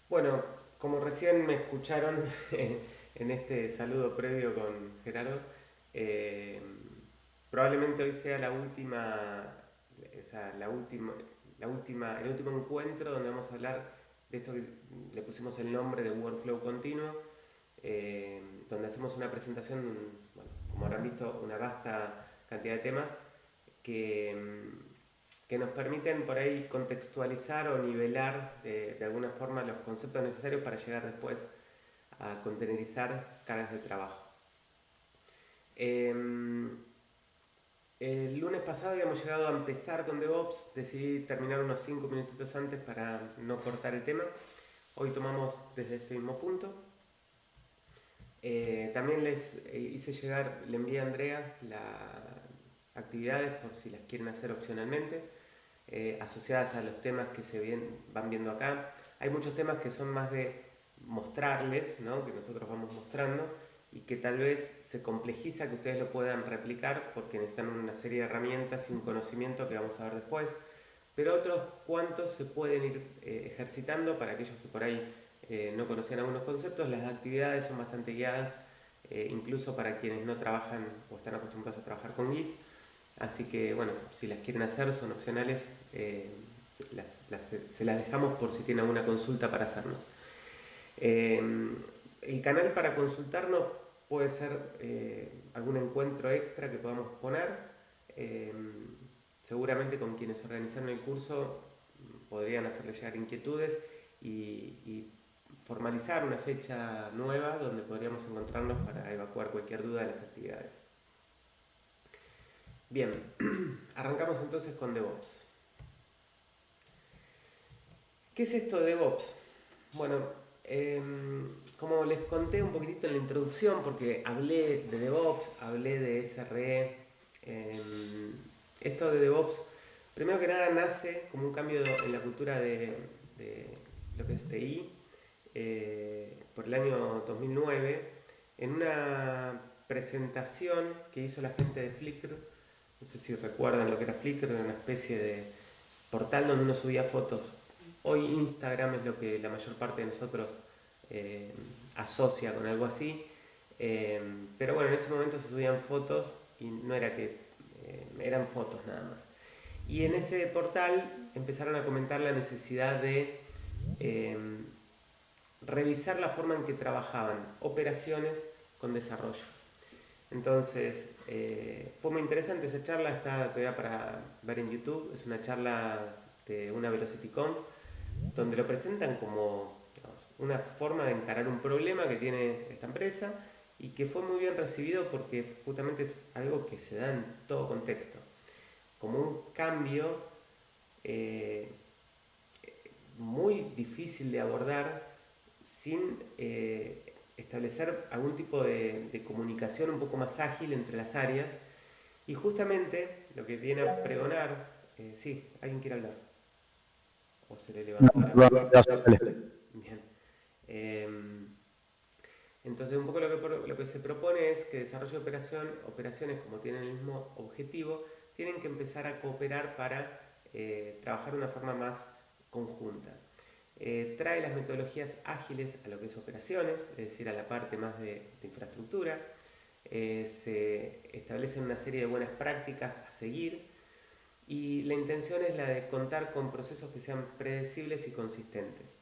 Bueno, como recién me escucharon en este saludo previo con Gerardo, eh, probablemente hoy sea la última, o sea, el último encuentro donde vamos a hablar de esto que le pusimos el nombre de Workflow Continuo, donde hacemos una presentación, bueno, como habrán visto, una vasta cantidad de temas que, que nos permiten por ahí contextualizar o nivelar de alguna forma los conceptos necesarios para llegar después a containerizar cargas de trabajo. Eh, el lunes pasado habíamos llegado a empezar con DevOps, decidí terminar unos 5 minutitos antes para no cortar el tema. Hoy tomamos desde este mismo punto. También les hice llegar, le envié a Andrea las actividades por si las quieren hacer opcionalmente, asociadas a los temas que van viendo acá. Hay muchos temas que son más de mostrarles, ¿no? Que nosotros vamos mostrando y que tal vez se complejiza que ustedes lo puedan replicar porque necesitan una serie de herramientas y un conocimiento que vamos a ver después, pero otros cuantos se pueden ir ejercitando para aquellos que por ahí no conocían algunos conceptos. Las actividades son bastante guiadas, incluso para quienes no trabajan o están acostumbrados a trabajar con Git. Así que bueno, si las quieren hacer son opcionales, se las dejamos por si tienen alguna consulta para hacernos. Eh, el canal para consultarnos puede ser algún encuentro extra que podamos poner. Eh, Seguramente con quienes organizaron el curso podrían hacerle llegar inquietudes y formalizar una fecha nueva donde podríamos encontrarnos para evacuar cualquier duda de las actividades. Bien, arrancamos entonces con DevOps. ¿Qué es esto de DevOps? Bueno, como les conté un poquitito en la introducción, porque hablé de DevOps, hablé de SRE, esto de DevOps, primero que nada nace como un cambio en la cultura de lo que es TI, por el año 2009, en una presentación que hizo la gente de Flickr. No sé si recuerdan lo que era Flickr, era una especie de portal donde uno subía fotos. Hoy Instagram es lo que la mayor parte de nosotros eh, asocia con algo así. Pero bueno, en ese momento se subían fotos y no era que eran fotos nada más. Y en ese portal empezaron a comentar la necesidad de eh, revisar la forma en que trabajaban operaciones con desarrollo. Entonces, fue muy interesante esa charla, está todavía para ver en YouTube, es una charla de una VelocityConf, donde lo presentan como, digamos, una forma de encarar un problema que tiene esta empresa y que fue muy bien recibido porque justamente es algo que se da en todo contexto, como un cambio eh, muy difícil de abordar sin establecer algún tipo de comunicación un poco más ágil entre las áreas. Y justamente lo que viene a pregonar, sí, alguien quiere hablar, o se le No, levantó la no, mano. ya sale. Bien. Eh, entonces, un poco lo que se propone es que desarrollo de operaciones, como tienen el mismo objetivo, tienen que empezar a cooperar para trabajar de una forma más conjunta. Trae las metodologías ágiles a lo que es operaciones, es decir, a la parte más de infraestructura. Se establecen una serie de buenas prácticas a seguir y la intención es la de contar con procesos que sean predecibles y consistentes.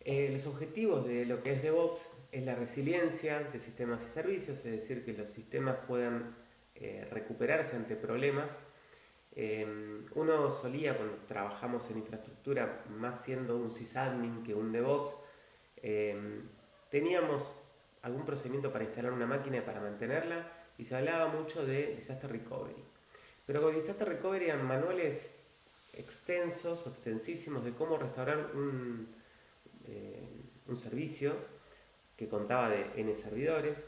Los objetivos de lo que es DevOps es la resiliencia de sistemas y servicios, es decir, que los sistemas puedan recuperarse ante problemas. Uno solía, cuando trabajamos en infraestructura, más siendo un sysadmin que un DevOps, eh, teníamos algún procedimiento para instalar una máquina y para mantenerla y se hablaba mucho de disaster recovery. Pero con disaster recovery eran manuales extensos o extensísimos de cómo restaurar un servicio que contaba de N servidores,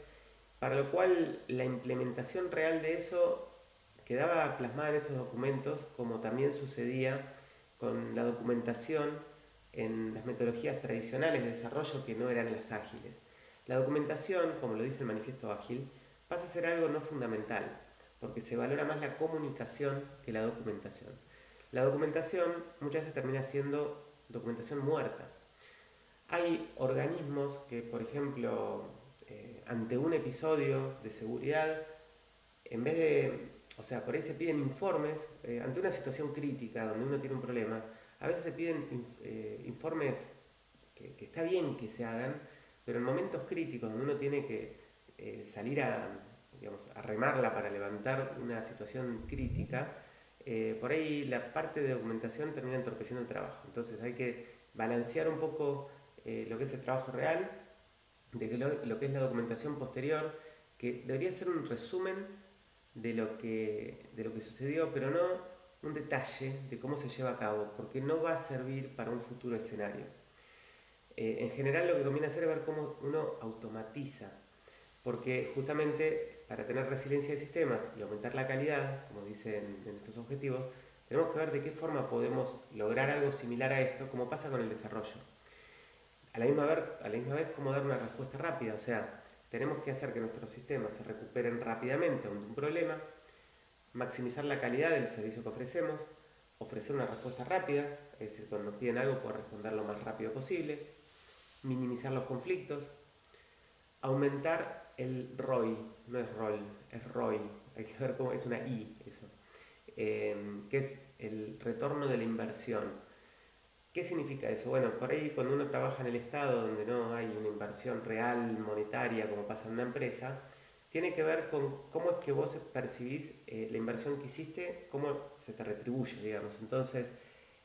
para lo cual la implementación real de eso quedaba plasmada en esos documentos, como también sucedía con la documentación en las metodologías tradicionales de desarrollo que no eran las ágiles. La documentación, como lo dice el manifiesto ágil, pasa a ser algo no fundamental, porque se valora más la comunicación que la documentación. La documentación muchas veces termina siendo documentación muerta. Hay organismos que, por ejemplo, ante un episodio de seguridad, en vez de, o sea, por ahí se piden informes, ante una situación crítica donde uno tiene un problema, a veces se piden informes que está bien que se hagan, pero en momentos críticos donde uno tiene que salir digamos, a remarla para levantar una situación crítica, por ahí la parte de documentación termina entorpeciendo el trabajo. Entonces hay que balancear un poco lo que es el trabajo real, de lo que es la documentación posterior, que debería ser un resumen de lo que sucedió, pero no un detalle de cómo se lleva a cabo, porque no va a servir para un futuro escenario. En general lo que conviene hacer es ver cómo uno automatiza, porque justamente para tener resiliencia de sistemas y aumentar la calidad, como dicen en estos objetivos, tenemos que ver de qué forma podemos lograr algo similar a esto, como pasa con el desarrollo. A la misma vez, cómo dar una respuesta rápida, o sea, tenemos que hacer que nuestros sistemas se recuperen rápidamente ante un problema, maximizar la calidad del servicio que ofrecemos, ofrecer una respuesta rápida, es decir, cuando nos piden algo, poder responder lo más rápido posible, minimizar los conflictos, aumentar el ROI, no es ROL, es ROI, hay que ver cómo es una I eso, que es el retorno de la inversión. ¿Qué significa eso? Bueno, por ahí cuando uno trabaja en el Estado, donde no hay una inversión real, monetaria, como pasa en una empresa, tiene que ver con cómo es que vos percibís la inversión que hiciste, cómo se te retribuye, digamos. Entonces,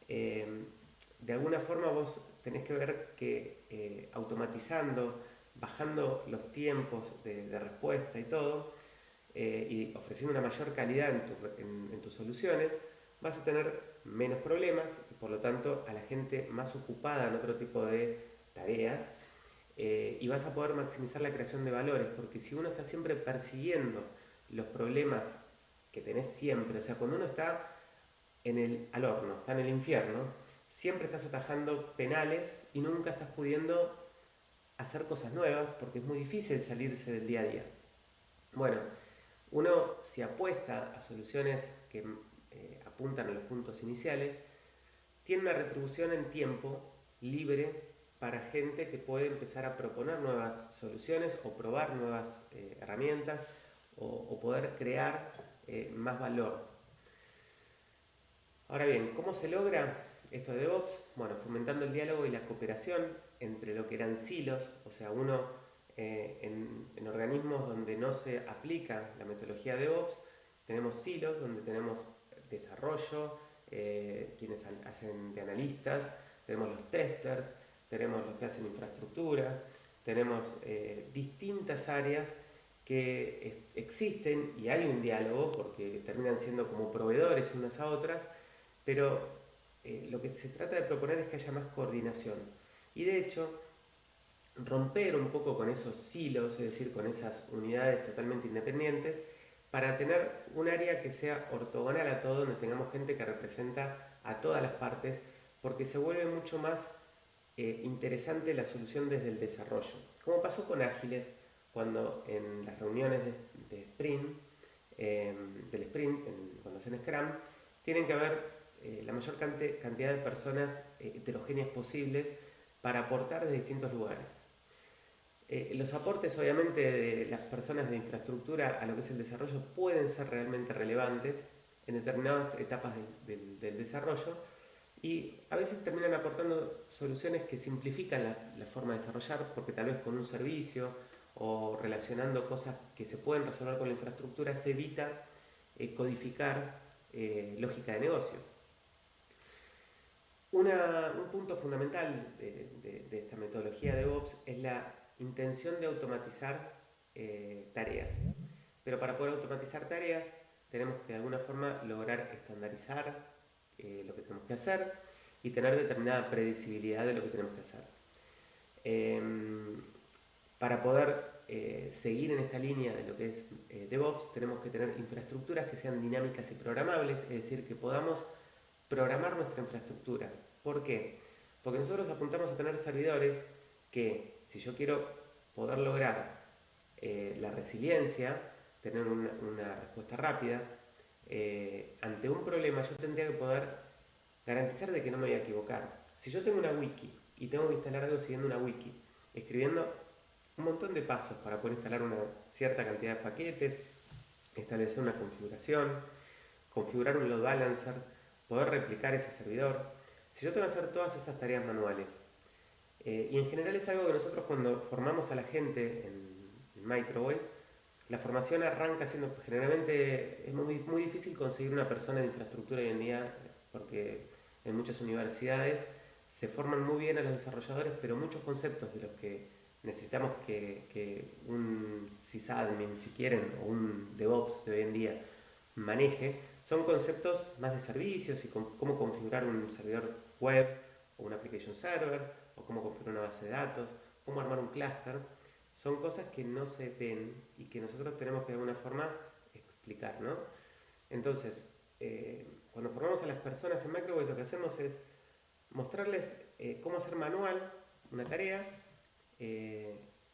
de alguna forma vos tenés que ver que automatizando, bajando los tiempos de respuesta y todo, y ofreciendo una mayor calidad en tus soluciones, vas a tener menos problemas y por lo tanto a la gente más ocupada en otro tipo de tareas, y vas a poder maximizar la creación de valores, porque si uno está siempre persiguiendo los problemas que tenés siempre, o sea, cuando uno está al horno, está en el infierno, siempre estás atajando penales y nunca estás pudiendo hacer cosas nuevas porque es muy difícil salirse del día a día. Bueno, uno si apuesta a soluciones que apuntan a los puntos iniciales, tiene una retribución en tiempo libre para gente que puede empezar a proponer nuevas soluciones o probar nuevas herramientas o poder crear más valor. Ahora bien, ¿cómo se logra esto de DevOps? Bueno, fomentando el diálogo y la cooperación entre lo que eran silos, o sea, uno en organismos donde no se aplica la metodología DevOps, tenemos silos donde tenemos desarrollo, quienes hacen de analistas, tenemos los testers, tenemos los que hacen infraestructura, tenemos distintas áreas que existen y hay un diálogo porque terminan siendo como proveedores unas a otras, pero lo que se trata de proponer es que haya más coordinación y de hecho romper un poco con esos silos, es decir, con esas unidades totalmente independientes, para tener un área que sea ortogonal a todo, donde tengamos gente que representa a todas las partes, porque se vuelve mucho más interesante la solución desde el desarrollo. Como pasó con Ágiles, cuando en las reuniones de sprint, del sprint, cuando hacen Scrum, tienen que haber la mayor cantidad de personas heterogéneas posibles para aportar de distintos lugares. Los aportes obviamente de las personas de infraestructura a lo que es el desarrollo pueden ser realmente relevantes en determinadas etapas del desarrollo y a veces terminan aportando soluciones que simplifican la forma de desarrollar porque tal vez con un servicio o relacionando cosas que se pueden resolver con la infraestructura se evita codificar lógica de negocio. Un punto fundamental de esta metodología de DevOps es la intención de automatizar tareas. Pero para poder automatizar tareas tenemos que de alguna forma lograr estandarizar lo que tenemos que hacer y tener determinada predecibilidad de lo que tenemos que hacer. Para poder seguir en esta línea de lo que es DevOps tenemos que tener infraestructuras que sean dinámicas y programables, es decir, que podamos programar nuestra infraestructura. ¿Por qué? Porque nosotros apuntamos a tener servidores que, si yo quiero poder lograr la resiliencia, tener una respuesta rápida, ante un problema yo tendría que poder garantizar de que no me voy a equivocar. Si yo tengo una wiki y tengo que instalar algo siguiendo una wiki, escribiendo un montón de pasos para poder instalar una cierta cantidad de paquetes, establecer una configuración, configurar un load balancer, poder replicar ese servidor. Si yo tengo que hacer todas esas tareas manuales, y en general es algo que nosotros cuando formamos a la gente en Microways, la formación arranca siendo, generalmente es muy difícil conseguir una persona de infraestructura hoy en día, porque en muchas universidades se forman muy bien a los desarrolladores, pero muchos conceptos de los que necesitamos que un sysadmin, si quieren, o un DevOps de hoy en día maneje, son conceptos más de servicios y cómo configurar un servidor web o un application server, o cómo configurar una base de datos, cómo armar un cluster. Son cosas que no se ven y que nosotros tenemos que de alguna forma explicar, ¿no? Entonces, cuando formamos a las personas en Microways, lo que hacemos es mostrarles cómo hacer manual una tarea,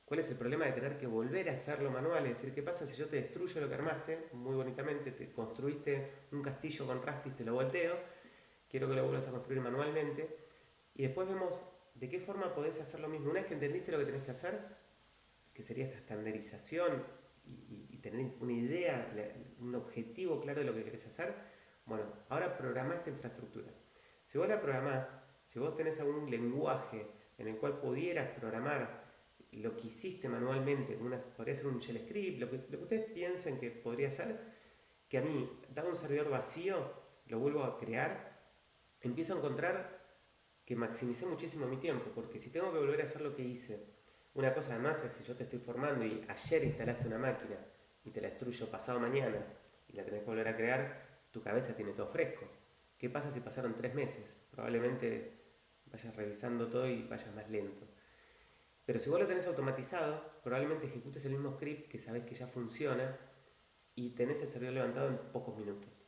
cuál es el problema de tener que volver a hacerlo manual, es decir, qué pasa si yo te destruyo lo que armaste muy bonitamente, te construiste un castillo con Rastis, te lo volteo, quiero que lo vuelvas a construir manualmente, y después vemos de qué forma podés hacer lo mismo. Una vez que entendiste lo que tenés que hacer, que sería esta estandarización y tener una idea, un objetivo claro de lo que querés hacer, bueno, ahora programá esta infraestructura. Si vos la programás, si vos tenés algún lenguaje en el cual pudieras programar lo que hiciste manualmente, podría ser un shell script, lo que ustedes piensen que podría ser, que a mí, dado un servidor vacío, lo vuelvo a crear, empiezo a encontrar que maximicé muchísimo mi tiempo, porque si tengo que volver a hacer lo que hice, una cosa además es si yo te estoy formando y ayer instalaste una máquina y te la destruyo pasado mañana y la tenés que volver a crear, tu cabeza tiene todo fresco. ¿Qué pasa si pasaron 3 meses? Probablemente vayas revisando todo y vayas más lento. Pero si vos lo tenés automatizado, probablemente ejecutes el mismo script que sabés que ya funciona y tenés el servidor levantado en pocos minutos.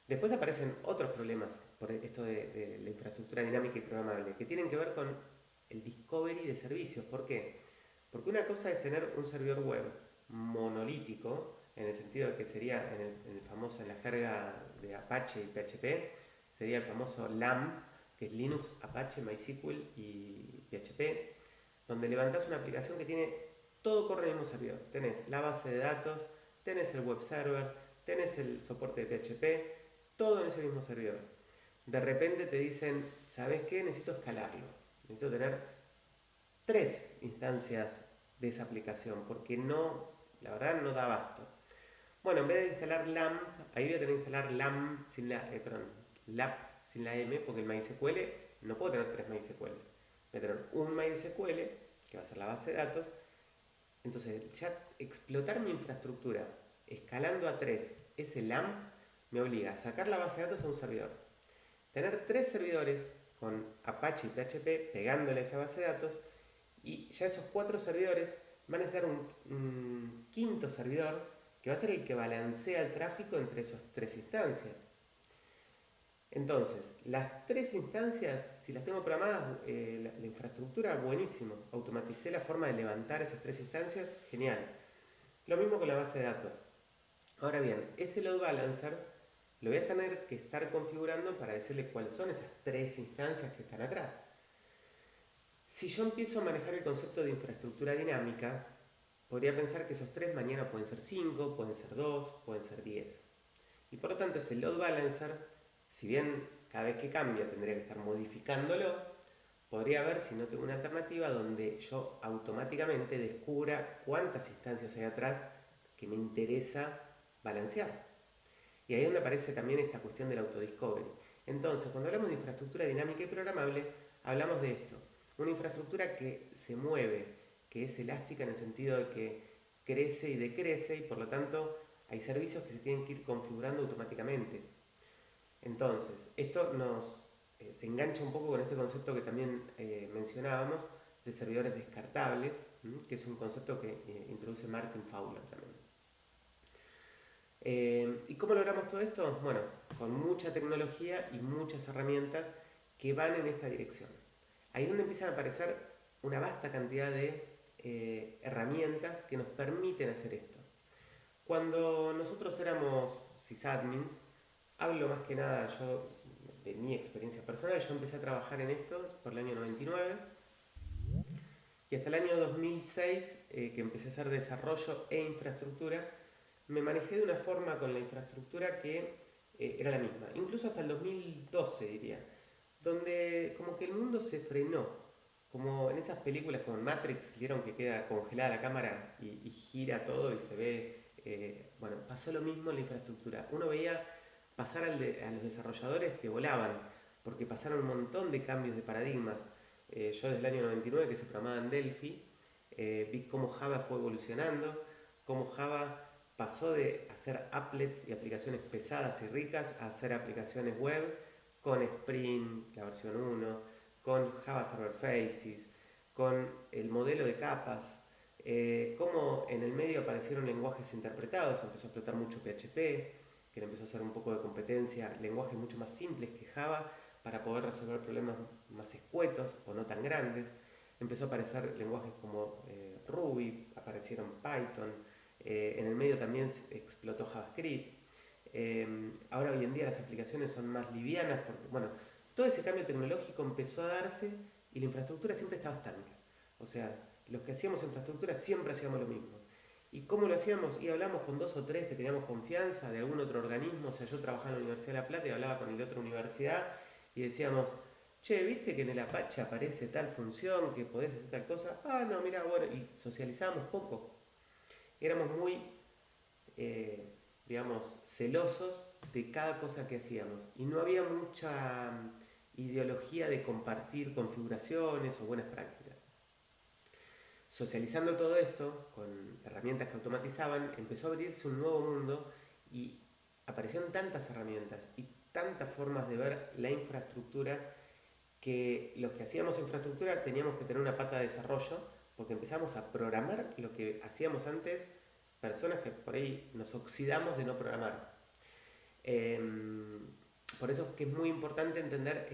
Después aparecen otros problemas por esto de la infraestructura dinámica y programable, que tienen que ver con el discovery de servicios. ¿Por qué? Porque una cosa es tener un servidor web monolítico, en el sentido de que sería en la jerga de Apache y PHP, sería el famoso LAMP, que es Linux, Apache, MySQL y PHP, donde levantás una aplicación que tiene todo corre en el mismo servidor. Tenés la base de datos, tenés el web server, tenés el soporte de PHP, todo en ese mismo servidor. De repente te dicen, ¿sabes qué? Necesito escalarlo. Necesito tener 3 instancias de esa aplicación, porque no, la verdad no da abasto. Bueno, en vez de instalar LAMP, ahí voy a tener que instalar LAMP sin la, LAP sin la M, porque el MySQL no puedo tener 3 MySQLs. Voy a tener un MySQL, que va a ser la base de datos. Entonces, ya explotar mi infraestructura escalando a 3 ese LAMP me obliga a sacar la base de datos a un servidor. Tener 3 servidores con Apache y PHP pegándole a esa base de datos, y ya esos 4 servidores van a ser un quinto servidor que va a ser el que balancea el tráfico entre esas 3 instancias. Entonces, las 3 instancias, si las tengo programadas, la infraestructura, buenísimo. Automaticé la forma de levantar esas 3 instancias, genial. Lo mismo con la base de datos. Ahora bien, ese load balancer lo voy a tener que estar configurando para decirle cuáles son esas 3 instancias que están atrás. Si yo empiezo a manejar el concepto de infraestructura dinámica, podría pensar que esos 3 mañana pueden ser 5, pueden ser 2, pueden ser 10. Y por lo tanto ese load balancer, si bien cada vez que cambia tendría que estar modificándolo, podría haber, si no tengo una alternativa, donde yo automáticamente descubra cuántas instancias hay atrás que me interesa balancear. Y ahí es donde aparece también esta cuestión del autodiscovery. Entonces, cuando hablamos de infraestructura dinámica y programable, hablamos de esto. Una infraestructura que se mueve, que es elástica en el sentido de que crece y decrece, y por lo tanto hay servicios que se tienen que ir configurando automáticamente. Entonces, esto se engancha un poco con este concepto que también mencionábamos de servidores descartables, que es un concepto que introduce Martin Fowler también. ¿Y cómo logramos todo esto? Bueno, con mucha tecnología y muchas herramientas que van en esta dirección. Ahí es donde empiezan a aparecer una vasta cantidad de herramientas que nos permiten hacer esto. Cuando nosotros éramos sysadmins, hablo más que nada, yo de mi experiencia personal, yo empecé a trabajar en esto por el año 99 y hasta el año 2006, que empecé a hacer desarrollo e infraestructura, me manejé de una forma con la infraestructura que era la misma, incluso hasta el 2012 diría, donde como que el mundo se frenó. Como en esas películas como en Matrix, vieron que queda congelada la cámara y gira todo y se ve. Bueno, pasó lo mismo en la infraestructura. Uno veía pasar a los desarrolladores que volaban, porque pasaron un montón de cambios de paradigmas. Yo desde el año 99 que se programaba en Delphi, vi cómo Java fue evolucionando, cómo Java pasó de hacer applets y aplicaciones pesadas y ricas a hacer aplicaciones web con Spring, la versión 1, con Java Server Faces, con el modelo de capas, cómo en el medio aparecieron lenguajes interpretados, empezó a explotar mucho PHP, que le empezó a hacer un poco de competencia, lenguajes mucho más simples que Java para poder resolver problemas más escuetos o no tan grandes. Empezó a aparecer lenguajes como Ruby, aparecieron Python, en el medio también explotó JavaScript. Ahora hoy en día las aplicaciones son más livianas porque, bueno, todo ese cambio tecnológico empezó a darse y la infraestructura siempre estaba estanca. O sea, los que hacíamos infraestructura siempre hacíamos lo mismo. ¿Y cómo lo hacíamos? Y hablamos con 2 o 3 que teníamos confianza de algún otro organismo. O sea, yo trabajaba en la Universidad de La Plata y hablaba con el de otra universidad y decíamos, che, ¿viste que en el Apache aparece tal función, que podés hacer tal cosa? Ah, no, mira, bueno, y socializábamos poco. Éramos muy, digamos, celosos de cada cosa que hacíamos. Y no había mucha ideología de compartir configuraciones o buenas prácticas. Socializando todo esto con herramientas que automatizaban, empezó a abrirse un nuevo mundo y aparecieron tantas herramientas y tantas formas de ver la infraestructura que los que hacíamos infraestructura teníamos que tener una pata de desarrollo porque empezamos a programar lo que hacíamos antes, personas que por ahí nos oxidamos de no programar. Por eso es que es muy importante entender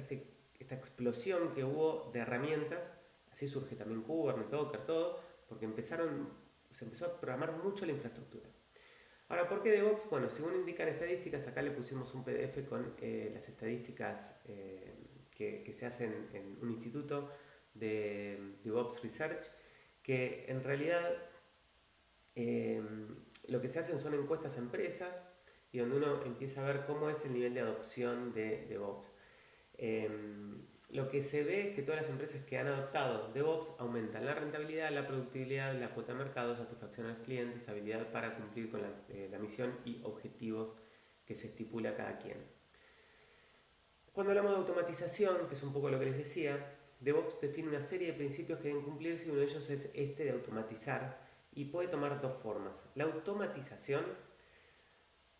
esta explosión que hubo de herramientas. Así surge también Kubernetes, Docker, todo, porque se empezó a programar mucho la infraestructura. Ahora, ¿por qué DevOps? Bueno, según indican estadísticas, acá le pusimos un PDF con las estadísticas que se hacen en un instituto de DevOps Research, que en realidad lo que se hacen son encuestas a empresas y donde uno empieza a ver cómo es el nivel de adopción de DevOps. Lo que se ve es que todas las empresas que han adoptado DevOps aumentan la rentabilidad, la productividad, la cuota de mercado, satisfacción a los clientes, habilidad para cumplir con la misión y objetivos que se estipula cada quien. Cuando hablamos de automatización, que es un poco lo que les decía, DevOps define una serie de principios que deben cumplirse y uno de ellos es este de automatizar y puede tomar 2 formas. La automatización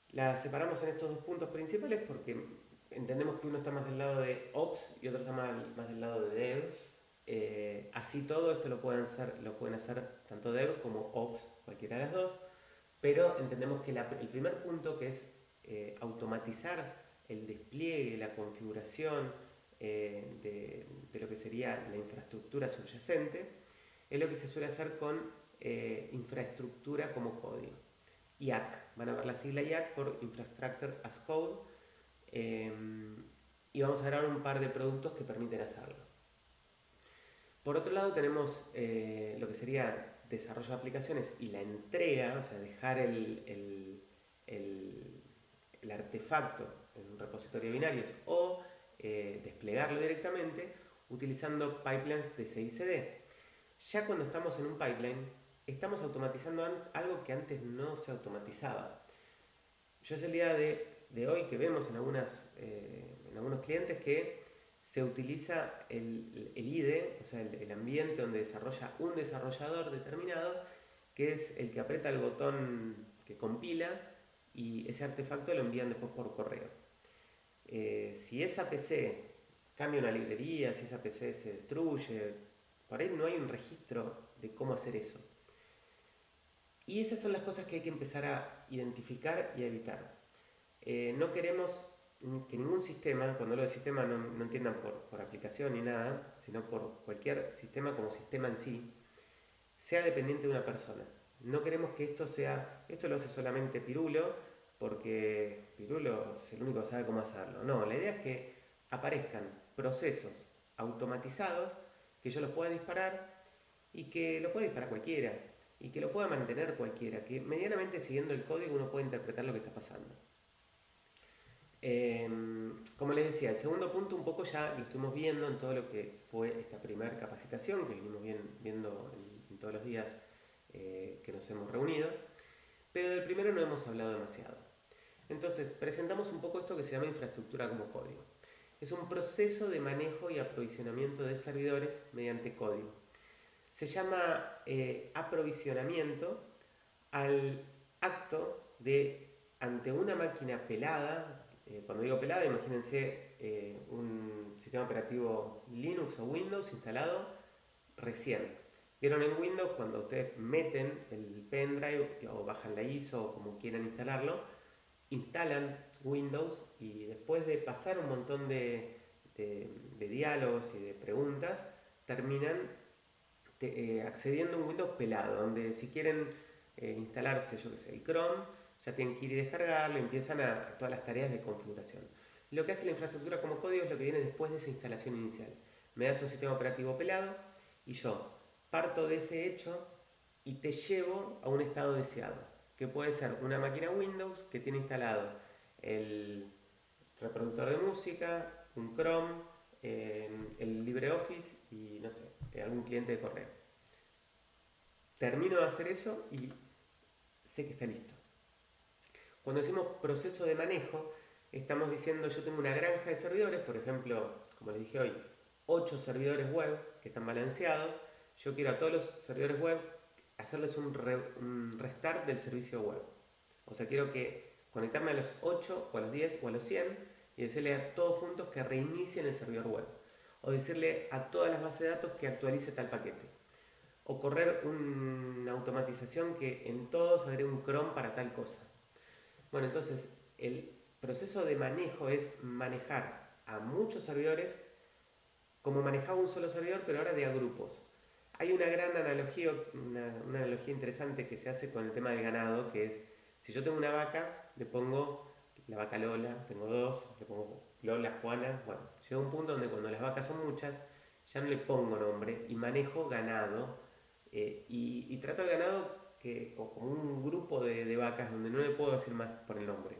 la separamos en estos 2 puntos principales porque entendemos que uno está más del lado de Ops y otro está más del lado de Dev. Así todo esto lo pueden hacer tanto Dev como Ops, cualquiera de las dos, pero entendemos que el primer punto, que es automatizar el despliegue, la configuración de lo que sería la infraestructura subyacente, es lo que se suele hacer con infraestructura como código. IaaC, van a ver la sigla IaaC por Infrastructure as Code, y vamos a ver ahora un par de productos que permiten hacerlo. Por otro lado tenemos lo que sería desarrollo de aplicaciones y la entrega, o sea, dejar el artefacto en un repositorio de binarios o desplegarlo directamente utilizando pipelines de CI/CD. Ya cuando estamos en un pipeline, estamos automatizando algo que antes no se automatizaba. Yo es el día de hoy que vemos en algunos clientes que se utiliza el IDE, o sea, el ambiente donde desarrolla un desarrollador determinado, que es el que aprieta el botón que compila y ese artefacto lo envían después por correo. Si esa PC cambia una librería, si esa PC se destruye, por ahí no hay un registro de cómo hacer eso. Y esas son las cosas que hay que empezar a identificar y a evitar. No queremos que ningún sistema, cuando hablo de sistema no entiendan por aplicación ni nada, sino por cualquier sistema como sistema en sí, sea dependiente de una persona. No queremos que esto lo hace solamente Pirulo, porque Pirulo es el único que sabe cómo hacerlo. No, la idea es que aparezcan procesos automatizados que yo los pueda disparar y que lo pueda disparar cualquiera y que lo pueda mantener cualquiera, que medianamente siguiendo el código uno puede interpretar lo que está pasando. Como les decía, el segundo punto un poco ya lo estuvimos viendo en todo lo que fue esta primera capacitación que venimos viendo en todos los días que nos hemos reunido, pero del primero no hemos hablado demasiado. Entonces, presentamos un poco esto que se llama infraestructura como código. Es un proceso de manejo y aprovisionamiento de servidores mediante código. Se llama aprovisionamiento al acto de, ante una máquina pelada, cuando digo pelada, imagínense un sistema operativo Linux o Windows instalado recién. Vieron en Windows cuando ustedes meten el pendrive o bajan la ISO o como quieran instalarlo, instalan Windows y después de pasar un montón de diálogos y de preguntas, terminan accediendo a un Windows pelado, donde si quieren instalarse, yo que sé, el Chrome, ya tienen que ir y descargarlo y empiezan a todas las tareas de configuración. Lo que hace la infraestructura como código es lo que viene después de esa instalación inicial. Me das un sistema operativo pelado y yo parto de ese hecho y te llevo a un estado deseado, que puede ser una máquina Windows que tiene instalado el reproductor de música, un Chrome, el LibreOffice y no sé, algún cliente de correo. Termino de hacer eso y sé que está listo. Cuando decimos proceso de manejo, estamos diciendo yo tengo una granja de servidores, por ejemplo, como les dije hoy, 8 servidores web que están balanceados. Yo quiero a todos los servidores web hacerles un restart del servicio web. O sea, quiero conectarme a los 8 o a los 10 o a los 100 y decirle a todos juntos que reinicien el servidor web. O decirle a todas las bases de datos que actualice tal paquete. O correr una automatización que en todos agregue un cron para tal cosa. Bueno, entonces el proceso de manejo es manejar a muchos servidores como manejaba un solo servidor, pero ahora de a grupos. Hay una gran analogía, una analogía interesante que se hace con el tema del ganado, que es, si yo tengo una vaca, le pongo la vaca Lola, tengo 2, le pongo Lola, Juana, bueno, llega un punto donde cuando las vacas son muchas, ya no le pongo nombre y manejo ganado, y trato al ganado como un grupo de vacas donde no le puedo decir más por el nombre.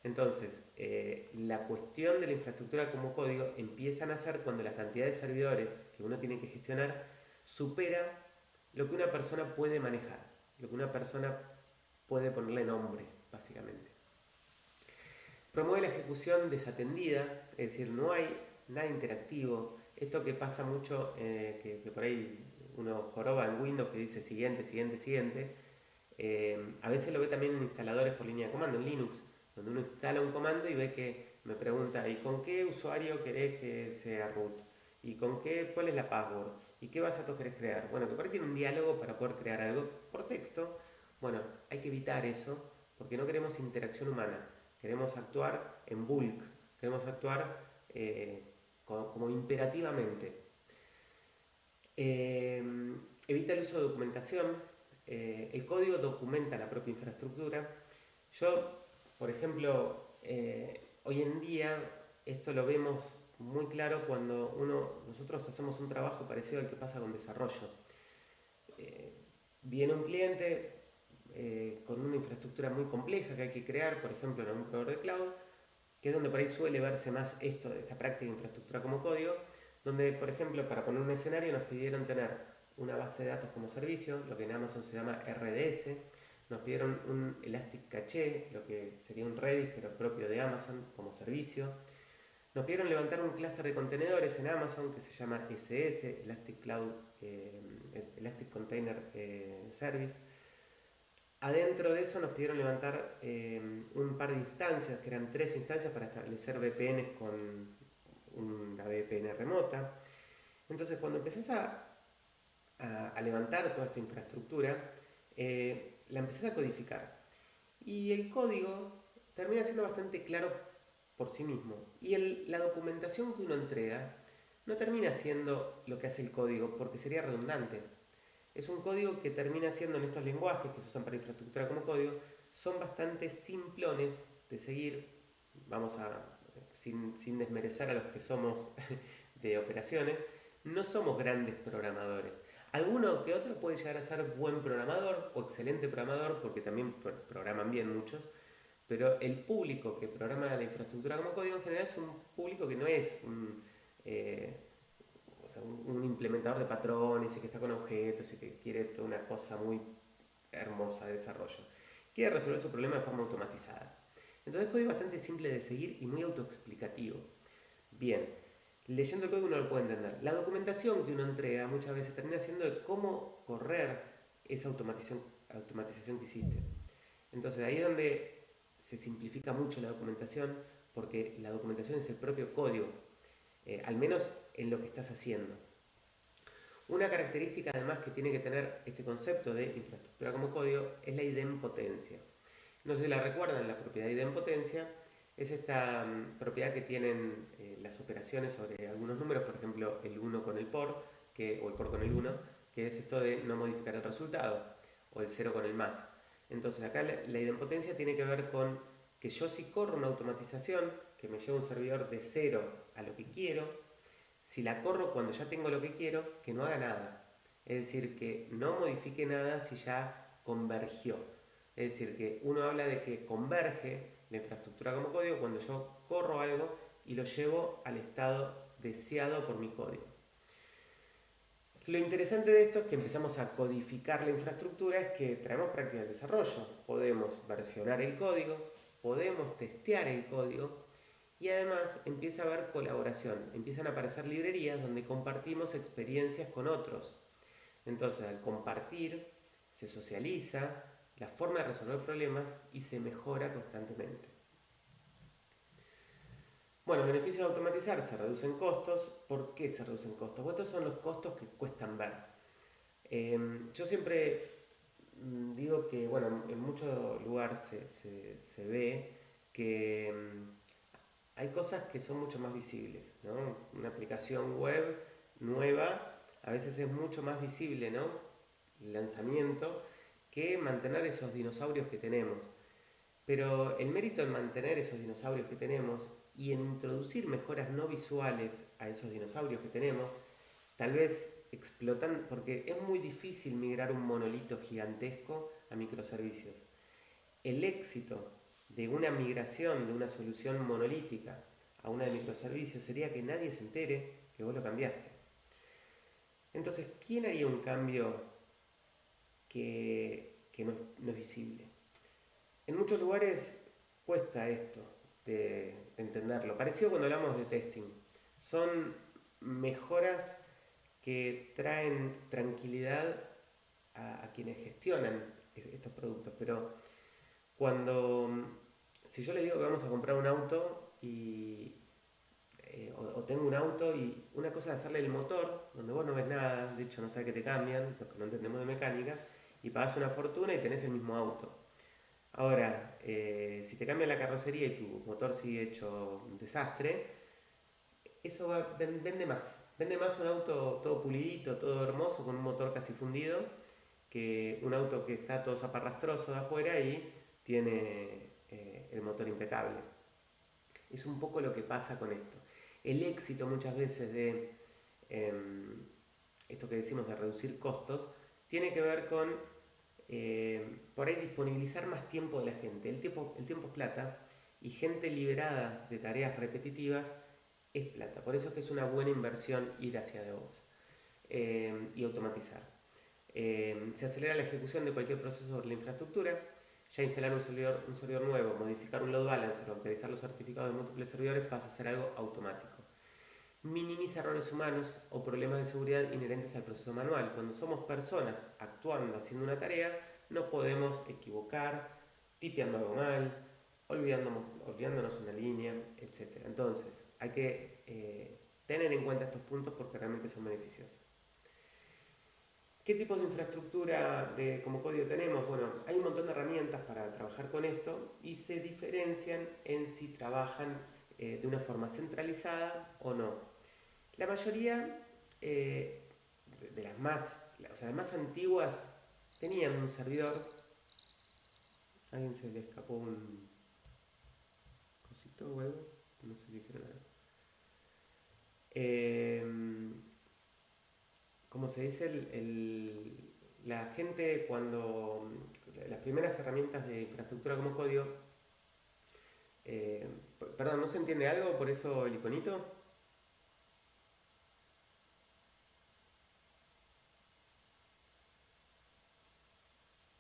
Entonces, la cuestión de la infraestructura como código empieza a nacer cuando la cantidad de servidores que uno tiene que gestionar supera lo que una persona puede manejar, lo que una persona puede ponerle nombre, básicamente. Promueve la ejecución desatendida, es decir, no hay nada interactivo. Esto que pasa mucho, que por ahí uno joroba en Windows que dice siguiente, siguiente, siguiente, a veces lo ve también en instaladores por línea de comando, en Linux, donde uno instala un comando y ve que me pregunta, ¿y con qué usuario querés que sea root? ¿Y con cuál es la password? ¿Y qué base de datos querés crear? Bueno, que por ahí tiene un diálogo para poder crear algo por texto. Bueno, hay que evitar eso porque no queremos interacción humana. Queremos actuar en bulk, queremos actuar como imperativamente. Evita el uso de documentación. El código documenta la propia infraestructura. Yo, por ejemplo, hoy en día esto lo vemos muy claro cuando nosotros hacemos un trabajo parecido al que pasa con desarrollo. Viene un cliente con una infraestructura muy compleja que hay que crear, por ejemplo, en un proveedor de cloud, que es donde por ahí suele verse más esta práctica de infraestructura como código, donde, por ejemplo, para poner un escenario nos pidieron tener una base de datos como servicio, lo que en Amazon se llama RDS, nos pidieron un Elastic Caché, lo que sería un Redis, pero propio de Amazon como servicio. Nos pidieron levantar un clúster de contenedores en Amazon que se llama SS, Elastic Cloud, Elastic Container Service. Adentro de eso nos pidieron levantar un par de instancias, que eran 3 instancias para establecer VPNs con una VPN remota. Entonces, cuando empezás a levantar toda esta infraestructura, la empezás a codificar. Y el código termina siendo bastante claro por sí mismo. Y la documentación que uno entrega no termina siendo lo que hace el código, porque sería redundante. Es un código que termina siendo en estos lenguajes que se usan para infraestructura como código, son bastante simplones de seguir. Vamos a sin desmerecer a los que somos de operaciones, no somos grandes programadores. Alguno que otro puede llegar a ser buen programador o excelente programador, porque también programan bien muchos, pero el público que programa la infraestructura como código en general es un público que no es un implementador de patrones y que está con objetos y que quiere toda una cosa muy hermosa de desarrollo. Quiere resolver su problema de forma automatizada. Entonces es código bastante simple de seguir y muy autoexplicativo. Bien, leyendo el código uno lo puede entender. La documentación que uno entrega muchas veces termina siendo de cómo correr esa automatización que hiciste. Entonces ahí es donde se simplifica mucho la documentación, porque la documentación es el propio código, al menos en lo que estás haciendo. Una característica además que tiene que tener este concepto de infraestructura como código es la idempotencia. No sé si la recuerdan, la propiedad de idempotencia es esta propiedad que tienen las operaciones sobre algunos números, por ejemplo el 1 con el por, o el por con el 1, que es esto de no modificar el resultado, o el 0 con el más. Entonces acá la idempotencia tiene que ver con que yo si corro una automatización que me lleva un servidor de 0 a lo que quiero, si la corro cuando ya tengo lo que quiero, que no haga nada. Es decir, que no modifique nada si ya convergió. Es decir, que uno habla de que converge la infraestructura como código cuando yo corro algo y lo llevo al estado deseado por mi código. Lo interesante de esto es que empezamos a codificar la infraestructura, es que traemos práctica del desarrollo. Podemos versionar el código, podemos testear el código y además empieza a haber colaboración. Empiezan a aparecer librerías donde compartimos experiencias con otros. Entonces, al compartir, se socializa la forma de resolver problemas y se mejora constantemente. Bueno, beneficios de automatizar: se reducen costos. ¿Por qué se reducen costos? Bueno, estos son los costos que cuestan ver. Yo siempre digo que, bueno, en muchos lugares se ve que hay cosas que son mucho más visibles, ¿no? Una aplicación web nueva a veces es mucho más visible, ¿no? El lanzamiento, que mantener esos dinosaurios que tenemos. Pero el mérito en mantener esos dinosaurios que tenemos y en introducir mejoras no visuales a esos dinosaurios que tenemos, tal vez explotan, porque es muy difícil migrar un monolito gigantesco a microservicios. El éxito de una migración de una solución monolítica a una de microservicios sería que nadie se entere que vos lo cambiaste. Entonces, ¿quién haría un cambio que no es visible? En muchos lugares cuesta esto de entenderlo. Parecido cuando hablamos de testing. Son mejoras que traen tranquilidad a quienes gestionan estos productos. Pero si yo les digo que vamos a comprar un auto o tengo un auto y una cosa es hacerle el motor, donde vos no ves nada, de hecho no sabes que te cambian, porque no entendemos de mecánica, y pagás una fortuna y tenés el mismo auto. Ahora, si te cambia la carrocería y tu motor sigue hecho un desastre, eso vende más. Vende más un auto todo pulidito, todo hermoso, con un motor casi fundido, que un auto que está todo zaparrastroso de afuera y tiene el motor impecable. Es un poco lo que pasa con esto. El éxito muchas veces de esto que decimos de reducir costos tiene que ver con por ahí disponibilizar más tiempo de la gente. El tiempo es plata y gente liberada de tareas repetitivas es plata. Por eso es que es una buena inversión ir hacia DevOps y automatizar. Se acelera la ejecución de cualquier proceso sobre la infraestructura. Ya instalar un servidor nuevo, modificar un load balancer o actualizar los certificados de múltiples servidores pasa a ser algo automático. Minimiza errores humanos o problemas de seguridad inherentes al proceso manual. Cuando somos personas actuando, haciendo una tarea, nos podemos equivocar, tipeando algo mal, olvidándonos una línea, etc. Entonces, hay que tener en cuenta estos puntos porque realmente son beneficiosos. ¿Qué tipos de infraestructura como código tenemos? Bueno, hay un montón de herramientas para trabajar con esto y se diferencian en si trabajan de una forma centralizada o no. La mayoría de las más antiguas tenían un servidor. ¿A alguien se le escapó un cosito o algo? No sé si dijeron algo. Eh, como se dice, la gente cuando las primeras herramientas de infraestructura como código, eh, perdón, ¿no se entiende algo por eso el iconito?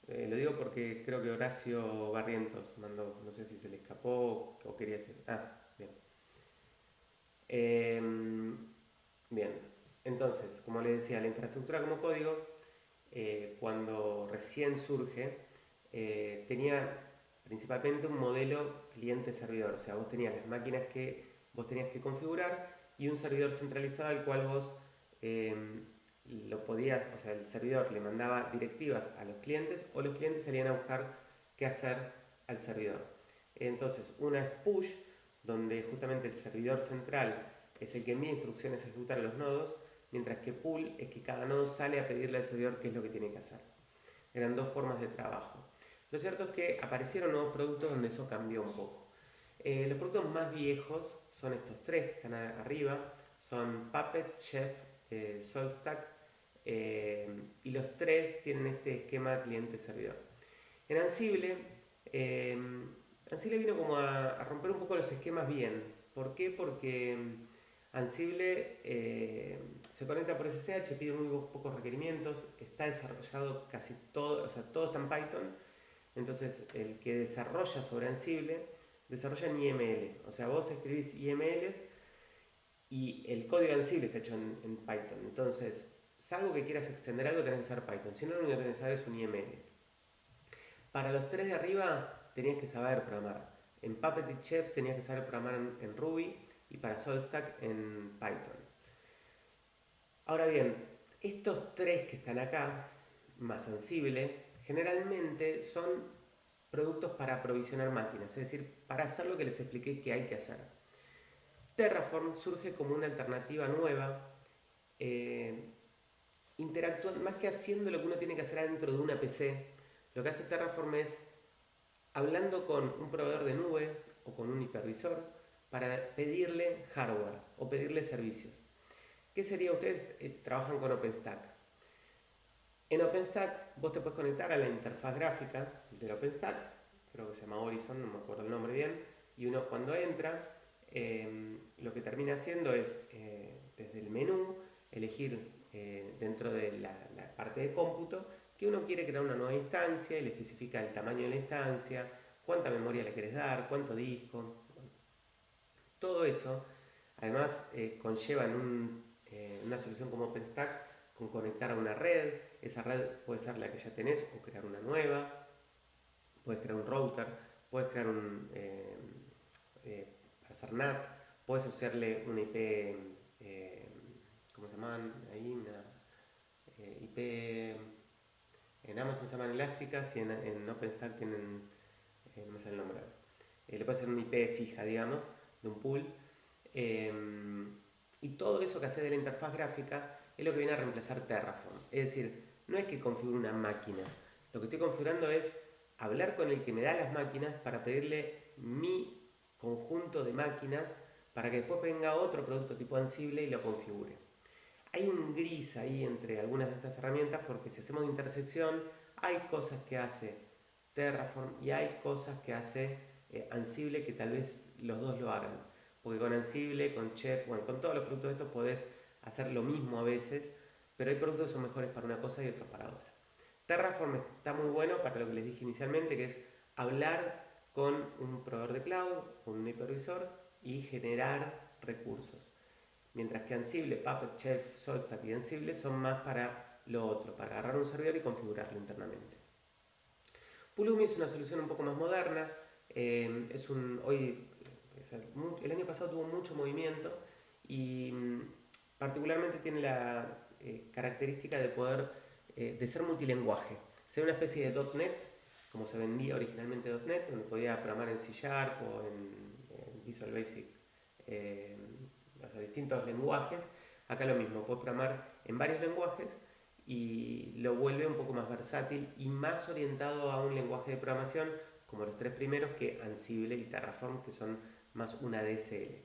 Lo digo porque creo que Horacio Barrientos mandó, no sé si se le escapó o quería decir. Ah, bien. Bien, entonces, como les decía, la infraestructura como código, cuando recién surge, tenía principalmente un modelo cliente-servidor. O sea, vos tenías las máquinas que vos tenías que configurar y un servidor centralizado al cual vos eh, lo podías, o sea, el servidor le mandaba directivas a los clientes o los clientes salían a buscar qué hacer al servidor. Entonces, una es push, donde justamente el servidor central es el que envía instrucciones a ejecutar a los nodos, mientras que pull es que cada nodo sale a pedirle al servidor qué es lo que tiene que hacer. Eran dos formas de trabajo. Lo cierto es que aparecieron nuevos productos donde eso cambió un poco. Los productos más viejos son estos tres que están arriba, son Puppet, Chef, SaltStack, y los tres tienen este esquema cliente-servidor. En Ansible, Ansible vino como a romper un poco los esquemas bien. ¿Por qué? Porque Ansible se conecta por SSH, pide muy pocos requerimientos, está desarrollado casi todo, o sea, todo está en Python. Entonces, el que desarrolla sobre Ansible, desarrolla en IML. O sea, vos escribís IMLs y el código de Ansible está hecho en Python. Entonces, salvo que quieras extender algo, tenés que usar Python. Si no, lo único que tenés que saber es un IML. Para los tres de arriba tenías que saber programar. En Puppet y Chef tenías que saber programar en Ruby y para SaltStack en Python. Ahora bien, estos tres que están acá, más Ansible, generalmente son productos para aprovisionar máquinas, es decir, para hacer lo que les expliqué que hay que hacer. Terraform surge como una alternativa nueva, interactuando, más que haciendo lo que uno tiene que hacer adentro de una PC, lo que hace Terraform es hablando con un proveedor de nube o con un hipervisor para pedirle hardware o pedirle servicios. ¿Qué sería? Ustedes trabajan con OpenStack. En OpenStack vos te puedes conectar a la interfaz gráfica del OpenStack, creo que se llama Horizon, no me acuerdo el nombre bien, y uno cuando entra, lo que termina haciendo es, desde el menú, elegir dentro de la parte de cómputo que uno quiere crear una nueva instancia y le especifica el tamaño de la instancia, cuánta memoria le querés dar, cuánto disco. Todo eso, además, conlleva en una solución como OpenStack con conectar a una red. Esa red puede ser la que ya tenés o crear una nueva. Puedes crear un router, puedes crear para hacer NAT, puedes hacerle una IP, ¿cómo se llaman? Ahí, una IP. En Amazon se llaman elásticas y en OpenStack tienen, no me sale el nombre. Le puede ser una IP fija, digamos, de un pool. Y todo eso que hace de la interfaz gráfica es lo que viene a reemplazar Terraform. Es decir, no es que configure una máquina. Lo que estoy configurando es hablar con el que me da las máquinas para pedirle mi conjunto de máquinas para que después venga otro producto tipo Ansible y lo configure. Hay un gris ahí entre algunas de estas herramientas porque si hacemos intersección hay cosas que hace Terraform y hay cosas que hace Ansible que tal vez los dos lo hagan. Porque con Ansible, con Chef, bueno, con todos los productos de estos podés hacer lo mismo a veces, pero hay productos que son mejores para una cosa y otros para otra. Terraform está muy bueno para lo que les dije inicialmente, que es hablar con un proveedor de cloud, con un hipervisor y generar recursos. Mientras que Ansible, Puppet, Chef, SaltStack y Ansible son más para lo otro, para agarrar un servidor y configurarlo internamente. Pulumi es una solución un poco más moderna. El año pasado tuvo mucho movimiento y particularmente tiene la característica de poder de ser multilenguaje. Ser una especie de .NET, como se vendía originalmente .NET, donde podía programar en C# o en Visual Basic, o sea, distintos lenguajes. Acá lo mismo, puedes programar en varios lenguajes y lo vuelve un poco más versátil y más orientado a un lenguaje de programación como los tres primeros que Ansible y Terraform, que son más una DSL.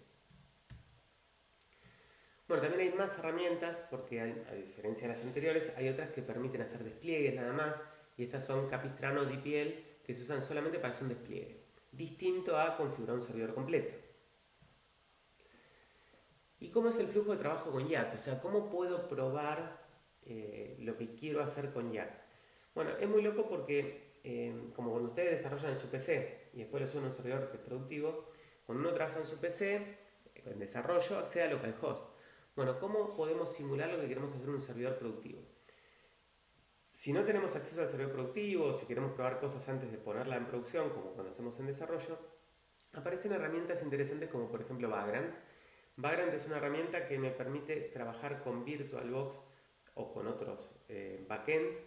Bueno, también hay más herramientas porque a diferencia de las anteriores hay otras que permiten hacer despliegues nada más, y estas son Capistrano DPL, que se usan solamente para hacer un despliegue, distinto a configurar un servidor completo. ¿Y cómo es el flujo de trabajo con Yak? O sea, ¿cómo puedo probar lo que quiero hacer con Yak? Bueno, es muy loco porque como cuando ustedes desarrollan en su PC y después lo suben a un servidor que es productivo, cuando uno trabaja en su PC, en desarrollo, accede a localhost. Bueno, ¿cómo podemos simular lo que queremos hacer en un servidor productivo? Si no tenemos acceso al servidor productivo, o si queremos probar cosas antes de ponerla en producción, como cuando hacemos en desarrollo, aparecen herramientas interesantes como por ejemplo Vagrant. Vagrant es una herramienta que me permite trabajar con VirtualBox o con otros backends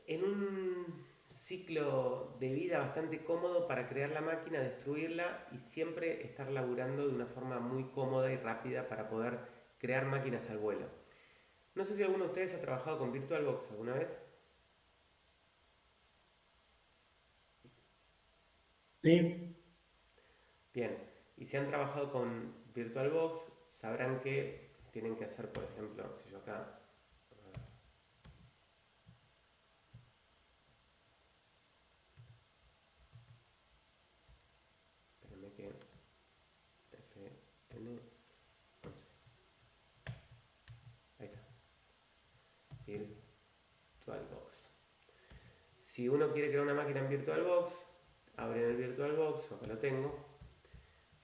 en un ciclo de vida bastante cómodo para crear la máquina, destruirla y siempre estar laburando de una forma muy cómoda y rápida para poder crear máquinas al vuelo. No sé si alguno de ustedes ha trabajado con VirtualBox alguna vez. Sí, Bien, y si han trabajado con VirtualBox, sabrán que tienen que hacer, por ejemplo, si yo acá, espérenme que FN, 11, ahí está, VirtualBox. Si uno quiere crear una máquina en VirtualBox, abren el VirtualBox, yo acá lo tengo,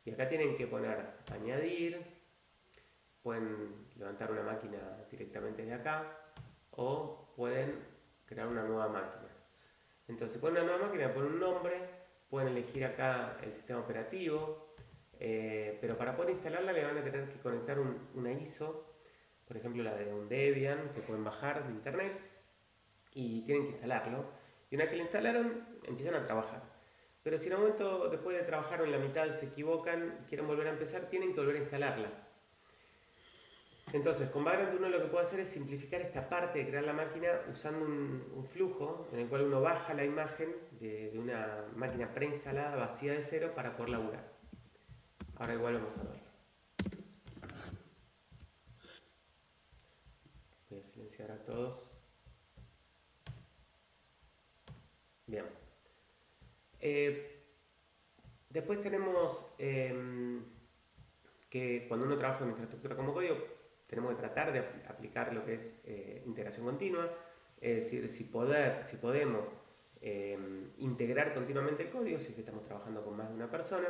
y acá tienen que poner añadir, pueden levantar una máquina directamente de acá, o pueden crear una nueva máquina. Entonces, ponen una nueva máquina, ponen un nombre, pueden elegir acá el sistema operativo, pero para poder instalarla le van a tener que conectar una ISO, por ejemplo la de un Debian, que pueden bajar de internet, y tienen que instalarlo. Y una vez que lo instalaron, empiezan a trabajar. Pero si en un momento después de trabajar o en la mitad se equivocan y quieren volver a empezar, tienen que volver a instalarla. Entonces, con Vagrant uno lo que puede hacer es simplificar esta parte de crear la máquina usando un flujo en el cual uno baja la imagen de una máquina preinstalada, vacía de cero, para poder laburar. Ahora igual vamos a verlo. Voy a silenciar a todos. Bien. Después tenemos que cuando uno trabaja en infraestructura como código, tenemos que tratar de aplicar lo que es integración continua, es decir, si podemos integrar continuamente el código, si es que estamos trabajando con más de una persona,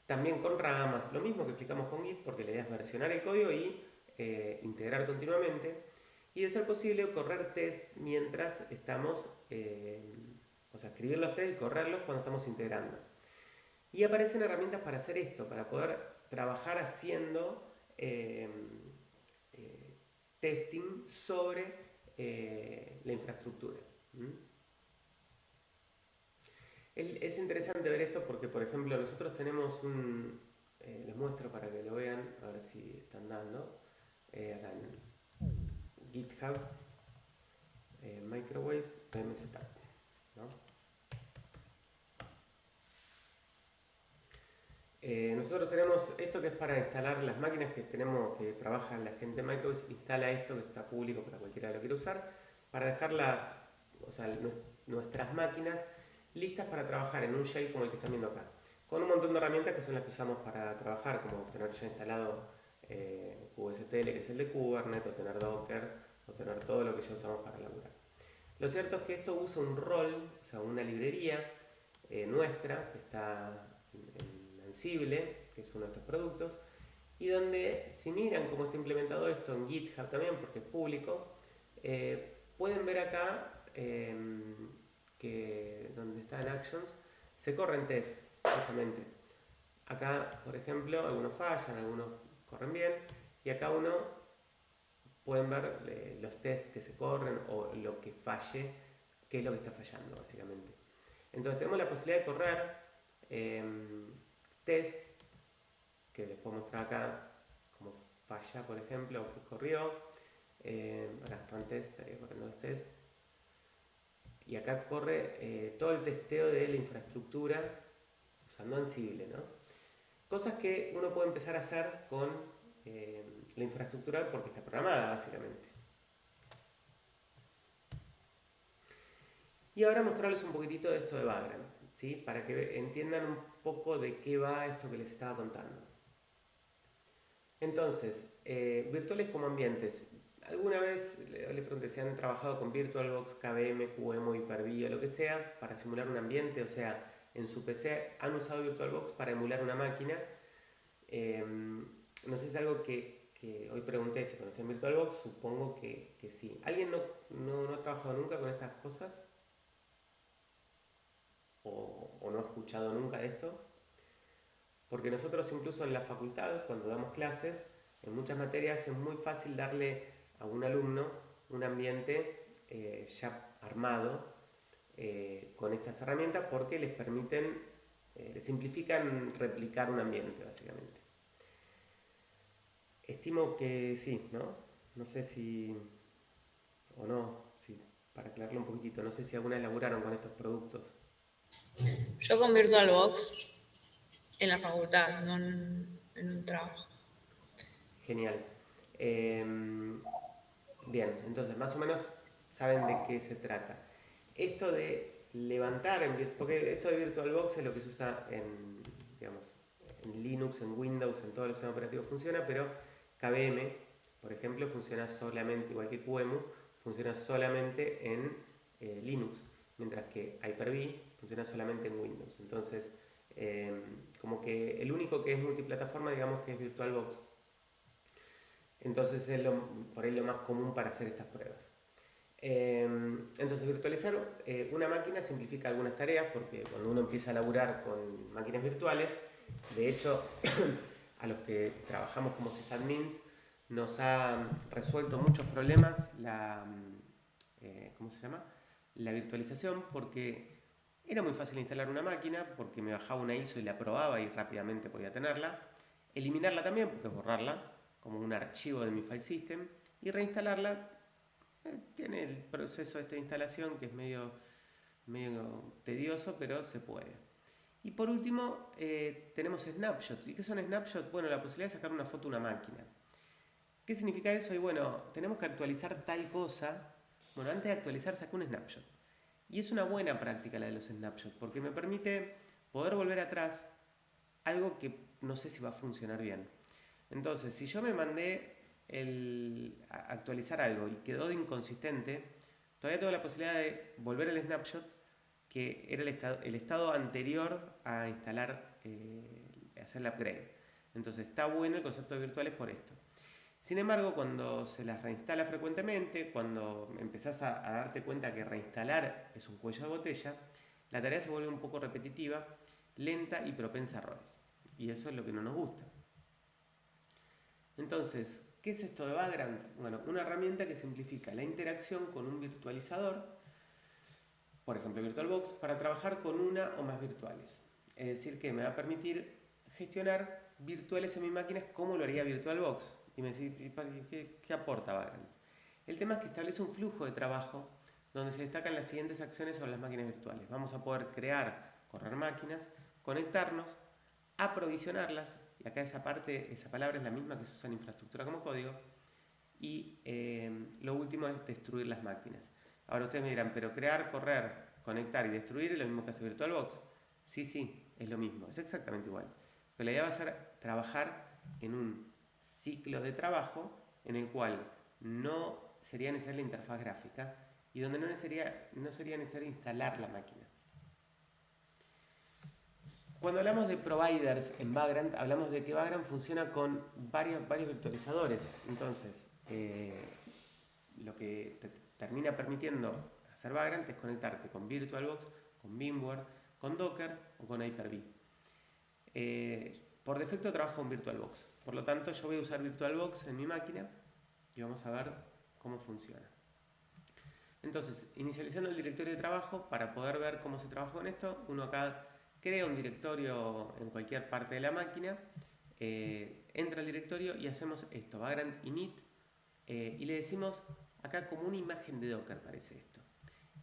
también con ramas, lo mismo que explicamos con Git, porque la idea es versionar el código y integrar continuamente, y de ser posible correr test mientras estamos, o sea, escribir los tests y correrlos cuando estamos integrando. Y aparecen herramientas para hacer esto, para poder trabajar haciendo testing sobre la infraestructura. ¿Mm? Es interesante ver esto porque, por ejemplo, nosotros tenemos un... les muestro para que lo vean, a ver si están dando. Acá en GitHub, Microwaves PM Setup, ¿no? Nosotros tenemos esto que es para instalar las máquinas que tenemos, que trabaja la gente de Microwaves, instala esto que está público para cualquiera que lo quiera usar, para dejarlas, o sea, nuestras máquinas listas para trabajar en un shell como el que están viendo acá, con un montón de herramientas que son las que usamos para trabajar, como tener ya instalado kubectl, que es el de Kubernetes, o tener Docker, o tener todo lo que ya usamos para laburar. Lo cierto es que esto usa un rol, o sea, una librería nuestra, que está en Ansible, que es uno de estos productos, y donde si miran cómo está implementado esto en GitHub también, porque es público, pueden ver acá que donde está en Actions se corren tests, justamente. Acá, por ejemplo, algunos fallan, algunos corren bien, y acá uno pueden ver los tests que se corren o lo que falle, qué es lo que está fallando, básicamente. Entonces tenemos la posibilidad de correr tests que les puedo mostrar acá, como falla, por ejemplo, o que corrió. Acá run test, estaría corriendo los tests. Y acá corre todo el testeo de la infraestructura usando Ansible, ¿no? Cosas que uno puede empezar a hacer con la infraestructura porque está programada, básicamente. Y ahora mostrarles un poquitito de esto de Vagrant, ¿sí? Para que entiendan un poco de qué va esto que les estaba contando. Entonces, virtuales como ambientes. Alguna vez le pregunté si han trabajado con VirtualBox, KVM, QEMU, Hyper-V o lo que sea para simular un ambiente, o sea, en su PC han usado VirtualBox para emular una máquina. No sé si es algo que hoy pregunté si conocían VirtualBox, supongo que sí. ¿Alguien no ha trabajado nunca con estas cosas? ¿O no ha escuchado nunca de esto? Porque nosotros incluso en la facultad, cuando damos clases, en muchas materias es muy fácil darle a un alumno un ambiente ya armado con estas herramientas porque les permiten, les simplifican replicar un ambiente básicamente. Estimo que sí, ¿no? No sé si, o no, sí, para aclararlo un poquitito, no sé si alguna elaboraron con estos productos. Yo con VirtualBox en la facultad, no en un trabajo. Genial. Bien, entonces más o menos saben de qué se trata. Esto de levantar, porque esto de VirtualBox es lo que se usa en, digamos, en Linux, en Windows, en todos los sistemas operativos funciona, pero KVM, por ejemplo, funciona solamente, igual que QEMU, funciona solamente en Linux, mientras que Hyper-V funciona solamente en Windows. Entonces, como que el único que es multiplataforma, digamos que es VirtualBox. Entonces es por ahí lo más común para hacer estas pruebas. Entonces virtualizar una máquina simplifica algunas tareas porque cuando uno empieza a laburar con máquinas virtuales, de hecho a los que trabajamos como sysadmins nos ha resuelto muchos problemas ¿cómo se llama? La virtualización, porque era muy fácil instalar una máquina porque me bajaba una ISO y la probaba y rápidamente podía tenerla, eliminarla también porque es borrarla como un archivo de mi file system y reinstalarla. Tiene el proceso de instalación que es medio tedioso, pero se puede. Y por último, tenemos snapshots. ¿Y qué son snapshots? Bueno, la posibilidad de sacar una foto de una máquina. ¿Qué significa eso? Y bueno, tenemos que actualizar tal cosa. Bueno, antes de actualizar saco un snapshot. Y es una buena práctica la de los snapshots, porque me permite poder volver atrás algo que no sé si va a funcionar bien. Entonces, si yo me mandé a actualizar algo y quedó de inconsistente, todavía tengo la posibilidad de volver al snapshot, que era el estado anterior a instalar, hacer el upgrade. Entonces está bueno el concepto de virtuales por esto. Sin embargo, cuando se las reinstala frecuentemente, cuando empezás a darte cuenta que reinstalar es un cuello de botella, la tarea se vuelve un poco repetitiva, lenta y propensa a errores. Y eso es lo que no nos gusta. Entonces, ¿qué es esto de Vagrant? Bueno, una herramienta que simplifica la interacción con un virtualizador, por ejemplo VirtualBox, para trabajar con una o más virtuales. Es decir, que me va a permitir gestionar virtuales en mis máquinas como lo haría VirtualBox. Y me decís, ¿qué aporta Vagrant? El tema es que establece un flujo de trabajo donde se destacan las siguientes acciones sobre las máquinas virtuales. Vamos a poder crear, correr máquinas, conectarnos, aprovisionarlas, y acá esa palabra es la misma que se usa en infraestructura como código, y lo último es destruir las máquinas. Ahora ustedes me dirán, pero crear, correr, conectar y destruir es lo mismo que hace VirtualBox. Sí, es lo mismo, es exactamente igual. Pero la idea va a ser trabajar en un ciclo de trabajo en el cual no sería necesaria la interfaz gráfica y donde no sería necesario instalar la máquina. Cuando hablamos de providers en Vagrant, hablamos de que Vagrant funciona con varios virtualizadores. Entonces, lo que te termina permitiendo hacer Vagrant es conectarte con VirtualBox, con VMware, con Docker o con Hyper-V. Por defecto trabajo con VirtualBox. Por lo tanto, yo voy a usar VirtualBox en mi máquina y vamos a ver cómo funciona. Entonces, inicializando el directorio de trabajo, para poder ver cómo se trabaja con esto, uno acá crea un directorio en cualquier parte de la máquina, entra al directorio y hacemos esto, vagrant init, y le decimos acá como una imagen de Docker, parece esto.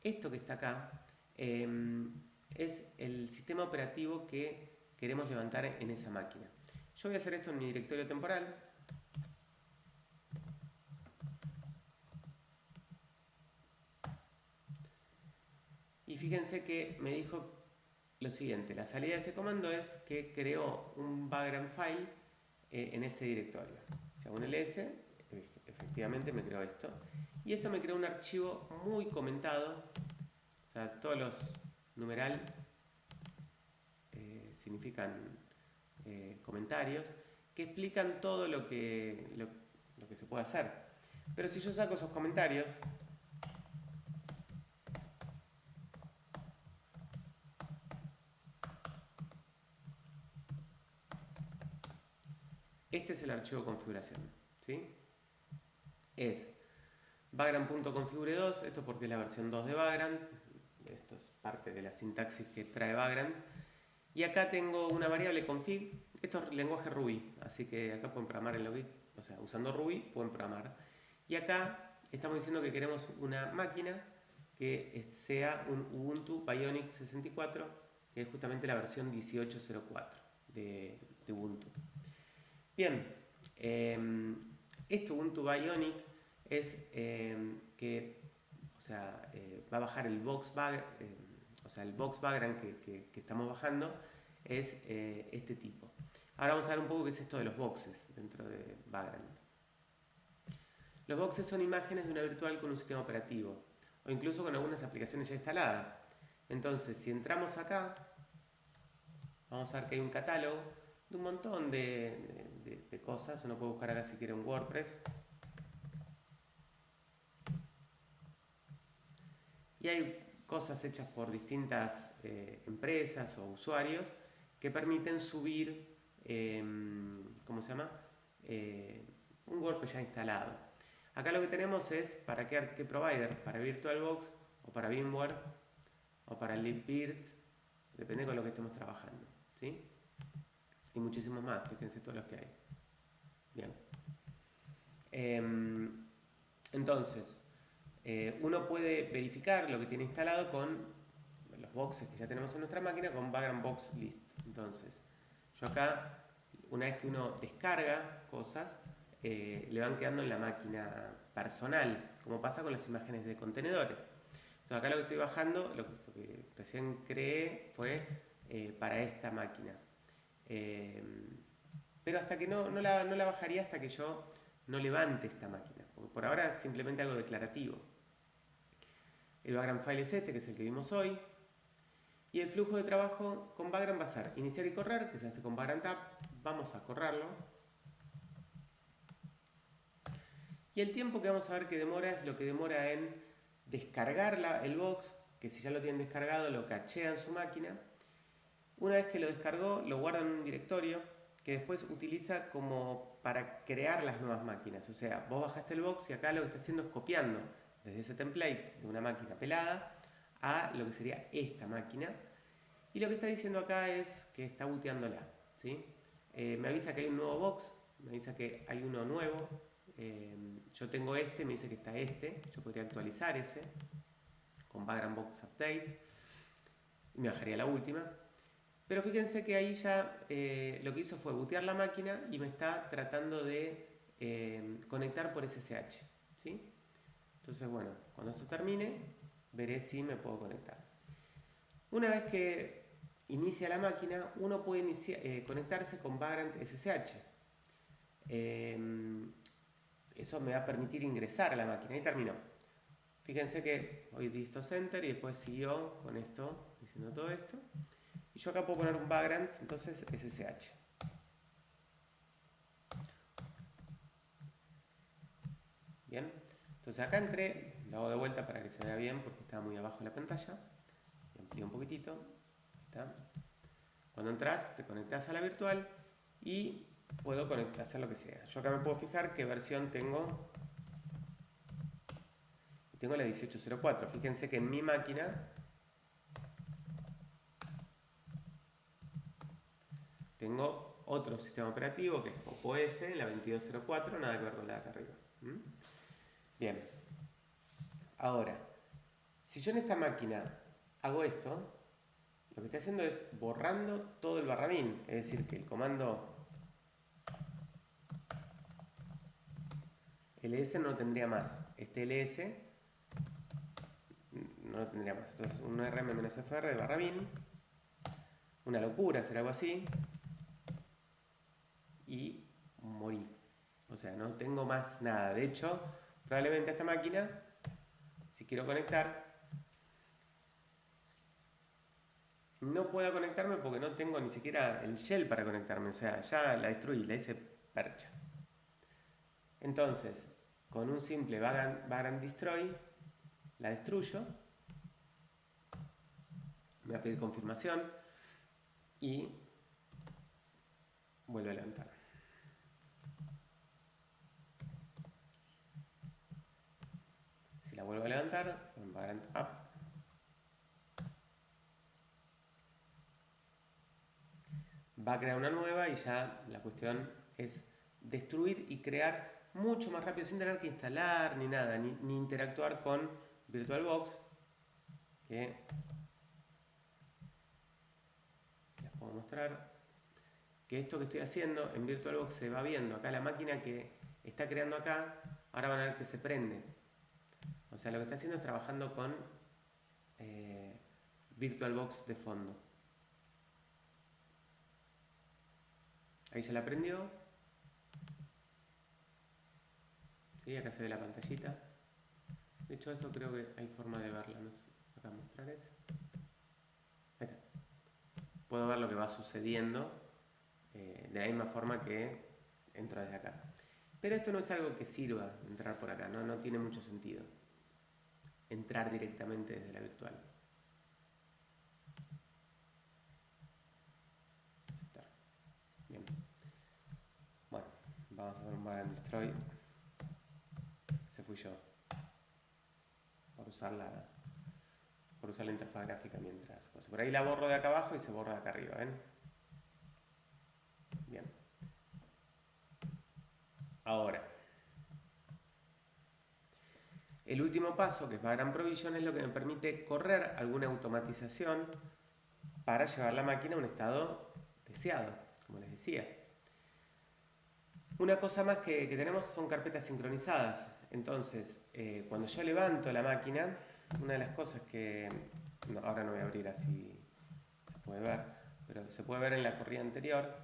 Esto que está acá es el sistema operativo que queremos levantar en esa máquina. Yo voy a hacer esto en mi directorio temporal. Y fíjense que me dijo lo siguiente, la salida de ese comando es que creó un background file en este directorio. Si hago un ls, efectivamente me creó esto. Y esto me creó un archivo muy comentado, o sea, todos los numeral significan comentarios, que explican todo lo que se puede hacer. Pero si yo saco esos comentarios, este es el archivo de configuración, ¿sí? Es vagrant.configure2, esto porque es la versión 2 de Vagrant, esto es parte de la sintaxis que trae Vagrant. Y acá tengo una variable config, esto es lenguaje Ruby, así que acá pueden programar en Logic, o sea, usando Ruby pueden programar. Y acá estamos diciendo que queremos una máquina que sea un Ubuntu Bionic 64, que es justamente la versión 18.04 de Ubuntu. Bien, este Ubuntu Bionic es que, o sea, va a bajar el box background que estamos bajando es este tipo. Ahora vamos a ver un poco qué es esto de los boxes dentro de Vagrant. Los boxes son imágenes de una virtual con un sistema operativo o incluso con algunas aplicaciones ya instaladas. Entonces, si entramos acá, vamos a ver que hay un catálogo de un montón de cosas. Uno puede buscar acá si quiere un WordPress. Y hay cosas hechas por distintas empresas o usuarios que permiten subir, ¿cómo se llama? Un WordPress ya instalado. Acá lo que tenemos es para qué provider, para VirtualBox o para VMware o para libvirt, depende con lo que estemos trabajando, ¿sí? Y muchísimos más, fíjense todos los que hay. Bien. Entonces, uno puede verificar lo que tiene instalado con los boxes que ya tenemos en nuestra máquina con Vagrant Box List. Entonces, yo acá, una vez que uno descarga cosas, le van quedando en la máquina personal, como pasa con las imágenes de contenedores. Entonces, acá lo que estoy bajando, lo que recién creé fue para esta máquina. Pero hasta que no la bajaría hasta que yo no levante esta máquina, porque por ahora es simplemente algo declarativo. El background file es este, que es el que vimos hoy. Y el flujo de trabajo con Vagrant va a ser iniciar y correr, que se hace con Vagrant App. Vamos a correrlo. Y el tiempo que vamos a ver que demora es lo que demora en descargar el box, que si ya lo tienen descargado lo cachea en su máquina. Una vez que lo descargó, lo guarda en un directorio que después utiliza como para crear las nuevas máquinas. O sea, vos bajaste el box y acá lo que está haciendo es copiando desde ese template de una máquina pelada a lo que sería esta máquina. Y lo que está diciendo acá es que está booteándola, ¿sí? Me avisa que hay un nuevo box, me avisa que hay uno nuevo. Yo tengo este, me dice que está este. Yo podría actualizar ese con Vagrant Box Update y me bajaría la última. Pero fíjense que ahí ya lo que hizo fue bootear la máquina y me está tratando de conectar por SSH, ¿sí? Entonces, bueno, cuando esto termine, veré si me puedo conectar. Una vez que inicia la máquina, uno puede conectarse con Vagrant SSH. Eso me va a permitir ingresar a la máquina. Ahí terminó. Fíjense que hoy di esto Enter y después siguió con esto, diciendo todo esto. Y yo acá puedo poner un Vagrant, entonces SSH. Bien. Entonces acá entré, lo hago de vuelta para que se vea bien porque estaba muy abajo de la pantalla. Lo amplío un poquitito. ¿Está? Cuando entras, te conectas a la virtual y puedo hacer lo que sea. Yo acá me puedo fijar qué versión tengo. Tengo la 18.04. Fíjense que en mi máquina tengo otro sistema operativo que es OS, la 22.04, nada que ver con la de acá arriba. Bien. Ahora, si yo en esta máquina hago esto, lo que estoy haciendo es borrando todo el barra-bin, es decir, que el comando ls no lo tendría más. Este ls no lo tendría más. Entonces, un rm-fr de barra-bin, una locura hacer algo así, y morí. O sea, no tengo más nada. De hecho, probablemente a esta máquina, si quiero conectar, no pueda conectarme porque no tengo ni siquiera el shell para conectarme. O sea, ya la destruí, la hice percha. Entonces, con un simple vagrant destroy, la destruyo. Me va a pedir confirmación y vuelvo a levantar. Si la vuelvo a levantar, con vagrant up, va a crear una nueva y ya la cuestión es destruir y crear mucho más rápido sin tener que instalar ni nada, ni interactuar con VirtualBox, que les puedo mostrar que esto que estoy haciendo en VirtualBox se va viendo. Acá la máquina que está creando acá, ahora van a ver que se prende. O sea, lo que está haciendo es trabajando con VirtualBox de fondo. Ahí ya la prendió. ¿Sí? Acá se ve la pantallita. De hecho, esto creo que hay forma de verla. No sé, acá mostrar eso. Ahí está. Puedo ver lo que va sucediendo de la misma forma que entro desde acá. Pero esto no es algo que sirva entrar por acá, no tiene mucho sentido entrar directamente desde la virtual. Aceptar. Bien. Bueno, vamos a hacer un vagrant destroy. Ese fui yo. Por usar la interfaz gráfica mientras. Por ahí la borro de acá abajo y se borra de acá arriba, ¿ven? Bien. Ahora, el último paso, que es Vagrant Provision, es lo que me permite correr alguna automatización para llevar la máquina a un estado deseado, como les decía. Una cosa más que tenemos son carpetas sincronizadas. Entonces, cuando yo levanto la máquina, una de las cosas que... ahora no voy a abrir así se puede ver, pero se puede ver en la corrida anterior,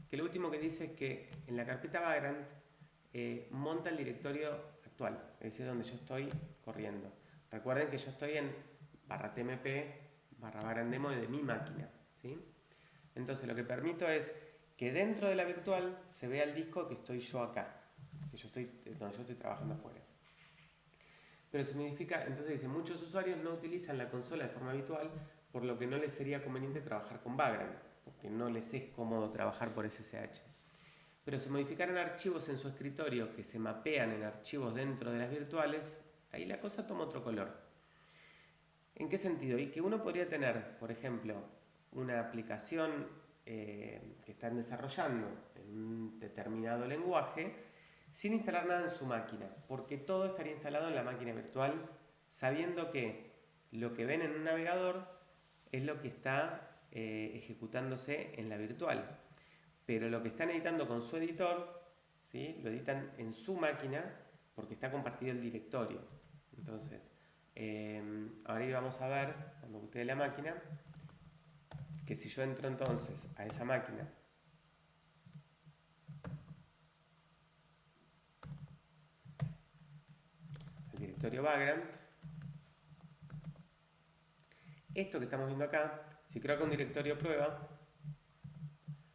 que lo último que dice es que en la carpeta Vagrant monta el directorio actual, es decir, donde yo estoy corriendo. Recuerden que yo estoy en /tmp/vagrant demo de mi máquina, ¿sí? Entonces lo que permito es que dentro de la virtual se vea el disco que estoy yo acá, donde yo estoy trabajando afuera. Pero significa, entonces dice, muchos usuarios no utilizan la consola de forma habitual, por lo que no les sería conveniente trabajar con Vagrant, porque no les es cómodo trabajar por SSH. Pero si modificaran archivos en su escritorio que se mapean en archivos dentro de las virtuales, ahí la cosa toma otro color. ¿En qué sentido? Y que uno podría tener, por ejemplo, una aplicación que están desarrollando en un determinado lenguaje sin instalar nada en su máquina, porque todo estaría instalado en la máquina virtual, sabiendo que lo que ven en un navegador es lo que está ejecutándose en la virtual, pero lo que están editando con su editor, ¿sí? Lo editan en su máquina porque está compartido el directorio. Entonces, ahora vamos a ver, cuando boote la máquina, que si yo entro entonces a esa máquina, al directorio Vagrant, esto que estamos viendo acá, si creo que un directorio prueba,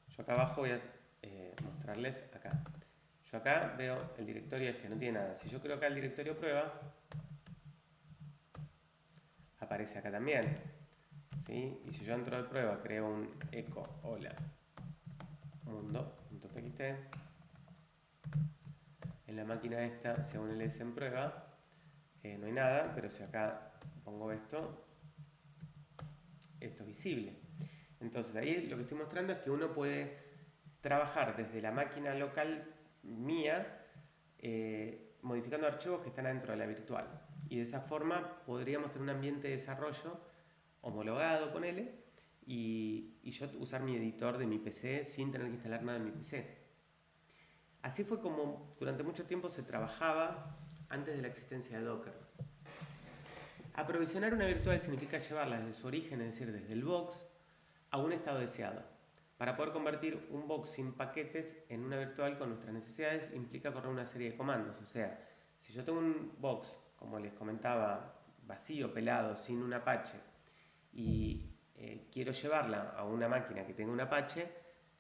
yo acá abajo voy a mostrarles acá. Yo acá veo el directorio este, no tiene nada. Si yo creo acá el directorio prueba, aparece acá también, ¿sí? Y si yo entro de prueba, creo un echo hola mundo.txt. En la máquina esta, según el ls en prueba, no hay nada, pero si acá pongo esto es visible. Entonces ahí lo que estoy mostrando es que uno puede trabajar desde la máquina local mía modificando archivos que están dentro de la virtual, y de esa forma podríamos tener un ambiente de desarrollo homologado, ponele, y yo usar mi editor de mi PC sin tener que instalar nada en mi PC. Así fue como durante mucho tiempo se trabajaba antes de la existencia de Docker. Aprovisionar una virtual significa llevarla desde su origen, es decir, desde el box, a un estado deseado. Para poder convertir un box sin paquetes en una virtual con nuestras necesidades implica correr una serie de comandos. O sea, si yo tengo un box, como les comentaba, vacío, pelado, sin un Apache, y quiero llevarla a una máquina que tenga un Apache,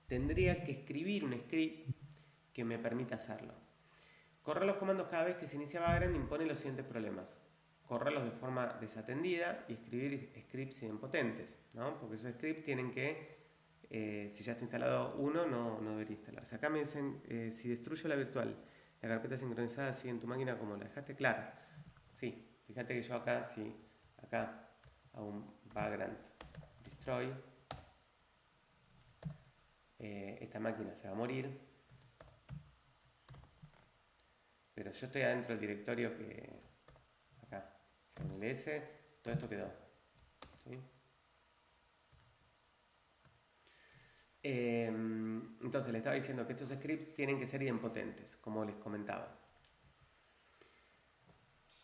tendría que escribir un script que me permita hacerlo. Correr los comandos cada vez que se inicia Vagrant impone los siguientes problemas: correrlos de forma desatendida y escribir scripts idempotentes, ¿no? Porque esos scripts tienen que, si ya está instalado uno, no debería instalarse. Acá me dicen, si destruyo la virtual, la carpeta sincronizada sigue en tu máquina como la dejaste. Claro, sí, fíjate que yo acá, sí, acá hago un Vagrant destroy, esta máquina se va a morir, pero yo estoy adentro del directorio que acá, en ls, todo esto quedó, ¿sí? Entonces le estaba diciendo que estos scripts tienen que ser idempotentes, como les comentaba.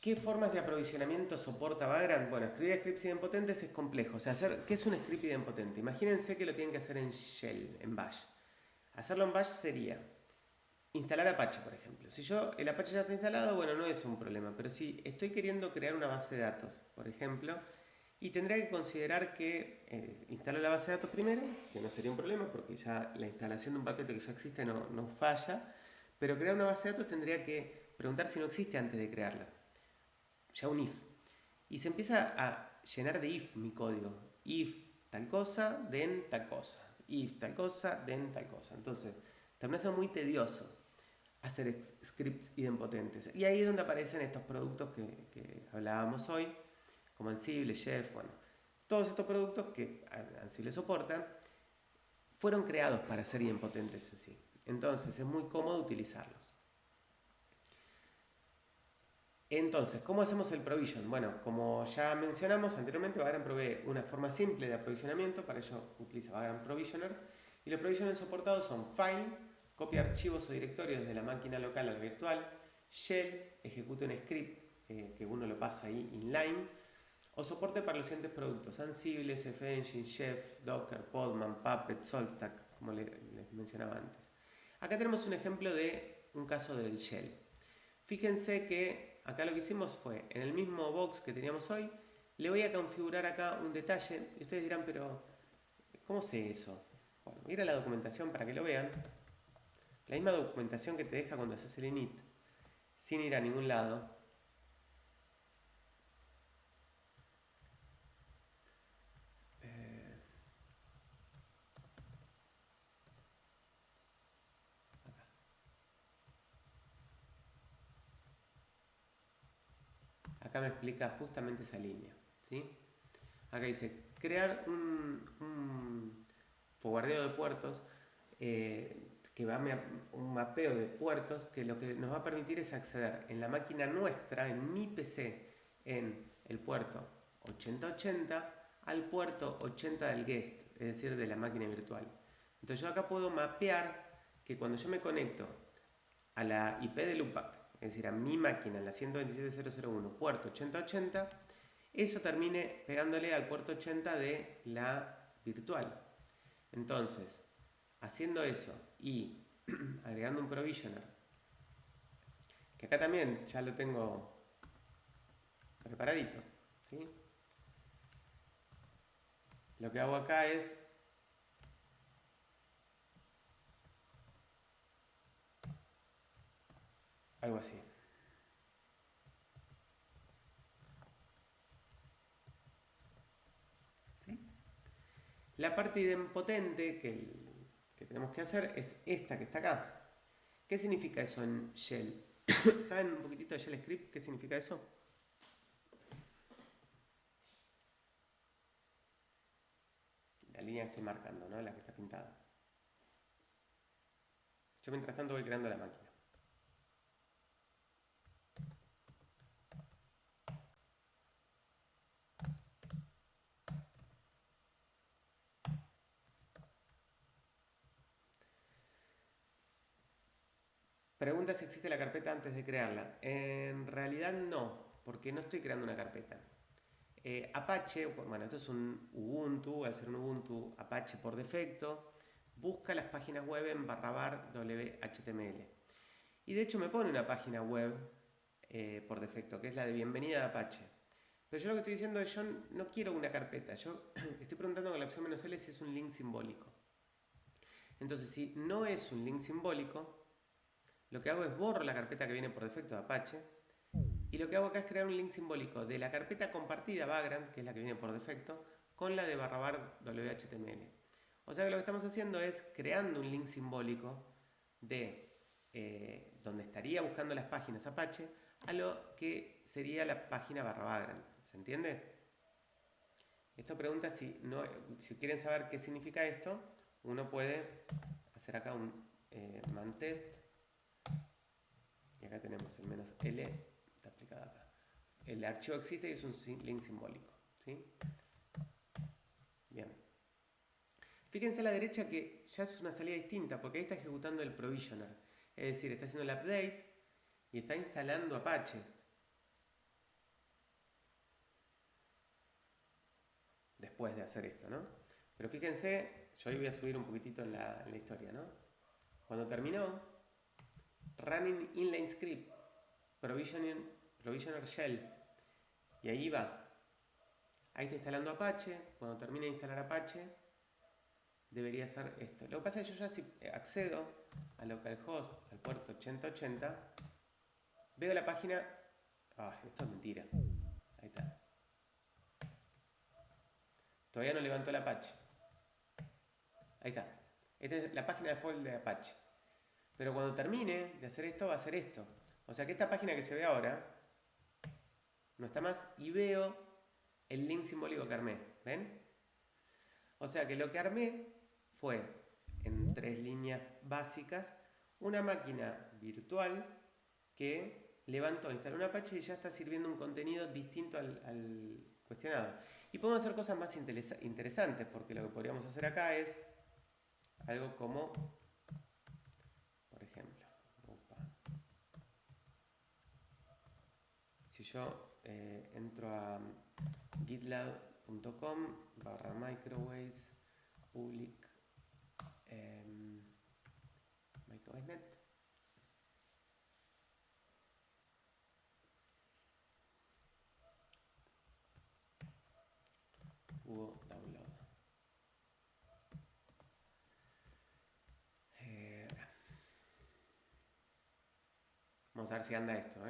¿Qué formas de aprovisionamiento soporta Vagrant? Bueno, escribir scripts idempotentes es complejo. O sea, ¿qué es un script idempotente? Imagínense que lo tienen que hacer en Shell, en Bash. Hacerlo en Bash sería instalar Apache, por ejemplo. Si el Apache ya está instalado, bueno, no es un problema. Pero si estoy queriendo crear una base de datos, por ejemplo, y tendría que considerar que instalo la base de datos primero, que no sería un problema porque ya la instalación de un paquete que ya existe no falla, pero crear una base de datos tendría que preguntar si no existe antes de crearla. Ya un if. Y se empieza a llenar de if mi código. If tal cosa, then tal cosa. If tal cosa, then tal cosa. Entonces, termina siendo muy tedioso hacer scripts idempotentes. Y ahí es donde aparecen estos productos que hablábamos hoy, como Ansible, Chef, bueno, todos estos productos que Ansible soporta, fueron creados para ser idempotentes en sí. Entonces es muy cómodo utilizarlos. Entonces, ¿cómo hacemos el provision? Bueno, como ya mencionamos anteriormente, Vagrant provee una forma simple de aprovisionamiento, para ello utiliza Vagrant Provisioners, y los provisioners soportados son File, copia archivos o directorios de la máquina local a la virtual; Shell, ejecuta un script que uno lo pasa ahí inline; o soporte para los siguientes productos: Ansible, CFEngine, Chef, Docker, Podman, Puppet, SaltStack, como les mencionaba antes. Acá tenemos un ejemplo de un caso del Shell. Fíjense que acá lo que hicimos fue, en el mismo box que teníamos hoy, le voy a configurar acá un detalle. Y ustedes dirán, pero ¿cómo sé eso? Bueno, voy a ir a la documentación para que lo vean. La misma documentación que te deja cuando haces el init, sin ir a ningún lado. Acá me explica justamente esa línea, ¿sí? Acá dice, crear un forwardeo de puertos, que va a un mapeo de puertos, que lo que nos va a permitir es acceder en la máquina nuestra, en mi PC, en el puerto 8080 al puerto 80 del guest, es decir, de la máquina virtual. Entonces yo acá puedo mapear que cuando yo me conecto a la IP de loopback, es decir, a mi máquina en la 127.0.0.1, puerto 8080, eso termine pegándole al puerto 80 de la virtual. Entonces, haciendo eso y agregando un provisioner, que acá también ya lo tengo preparadito, ¿sí? Lo que hago acá es algo así. ¿Sí? La parte idempotente que tenemos que hacer es esta que está acá. ¿Qué significa eso en Shell? ¿Saben un poquitito de Shell Script? ¿Qué significa eso? La línea que estoy marcando, ¿no? La que está pintada. Yo mientras tanto voy creando la máquina. Pregunta si existe la carpeta antes de crearla. En realidad no, porque no estoy creando una carpeta. Apache, bueno, esto es un Ubuntu, al ser un Ubuntu Apache por defecto, busca las páginas web en /var whtml. Y de hecho me pone una página web por defecto, que es la de bienvenida de Apache. Pero yo lo que estoy diciendo es, yo no quiero una carpeta, yo estoy preguntando con la opción "-l" si es un link simbólico. Entonces, si no es un link simbólico, lo que hago es borro la carpeta que viene por defecto de Apache, y lo que hago acá es crear un link simbólico de la carpeta compartida Vagrant, que es la que viene por defecto, con la de /var whtml. O sea que lo que estamos haciendo es creando un link simbólico de donde estaría buscando las páginas Apache a lo que sería la página /Vagrant. ¿Se entiende? Esto pregunta si quieren saber qué significa esto, uno puede hacer acá un -test. Y acá tenemos el "-l", está aplicado acá. El archivo existe y es un link simbólico. ¿Sí? Bien. Fíjense a la derecha que ya es una salida distinta, porque ahí está ejecutando el provisioner. Es decir, está haciendo el update y está instalando Apache. Después de hacer esto, ¿no? Pero fíjense, yo hoy voy a subir un poquitito en la historia, ¿no? Cuando terminó, running inline script, provisioner shell, y ahí va. Ahí está instalando Apache. Cuando termine de instalar Apache, debería ser esto. Lo que pasa es que yo ya si accedo a localhost, al puerto 8080, veo la página. Esto es mentira. Ahí está. Todavía no levantó el Apache. Ahí está. Esta es la página default de Apache. Pero cuando termine de hacer esto, va a hacer esto. O sea que esta página que se ve ahora no está más y veo el link simbólico que armé. ¿Ven? O sea que lo que armé fue, en 3 líneas básicas, una máquina virtual que levantó, instaló un Apache y ya está sirviendo un contenido distinto al cuestionado. Y podemos hacer cosas más interesantes, porque lo que podríamos hacer acá es algo como, por ejemplo, si yo entro a gitlab.com /microwaves public microwavenet, hubo download. Vamos a ver si anda esto,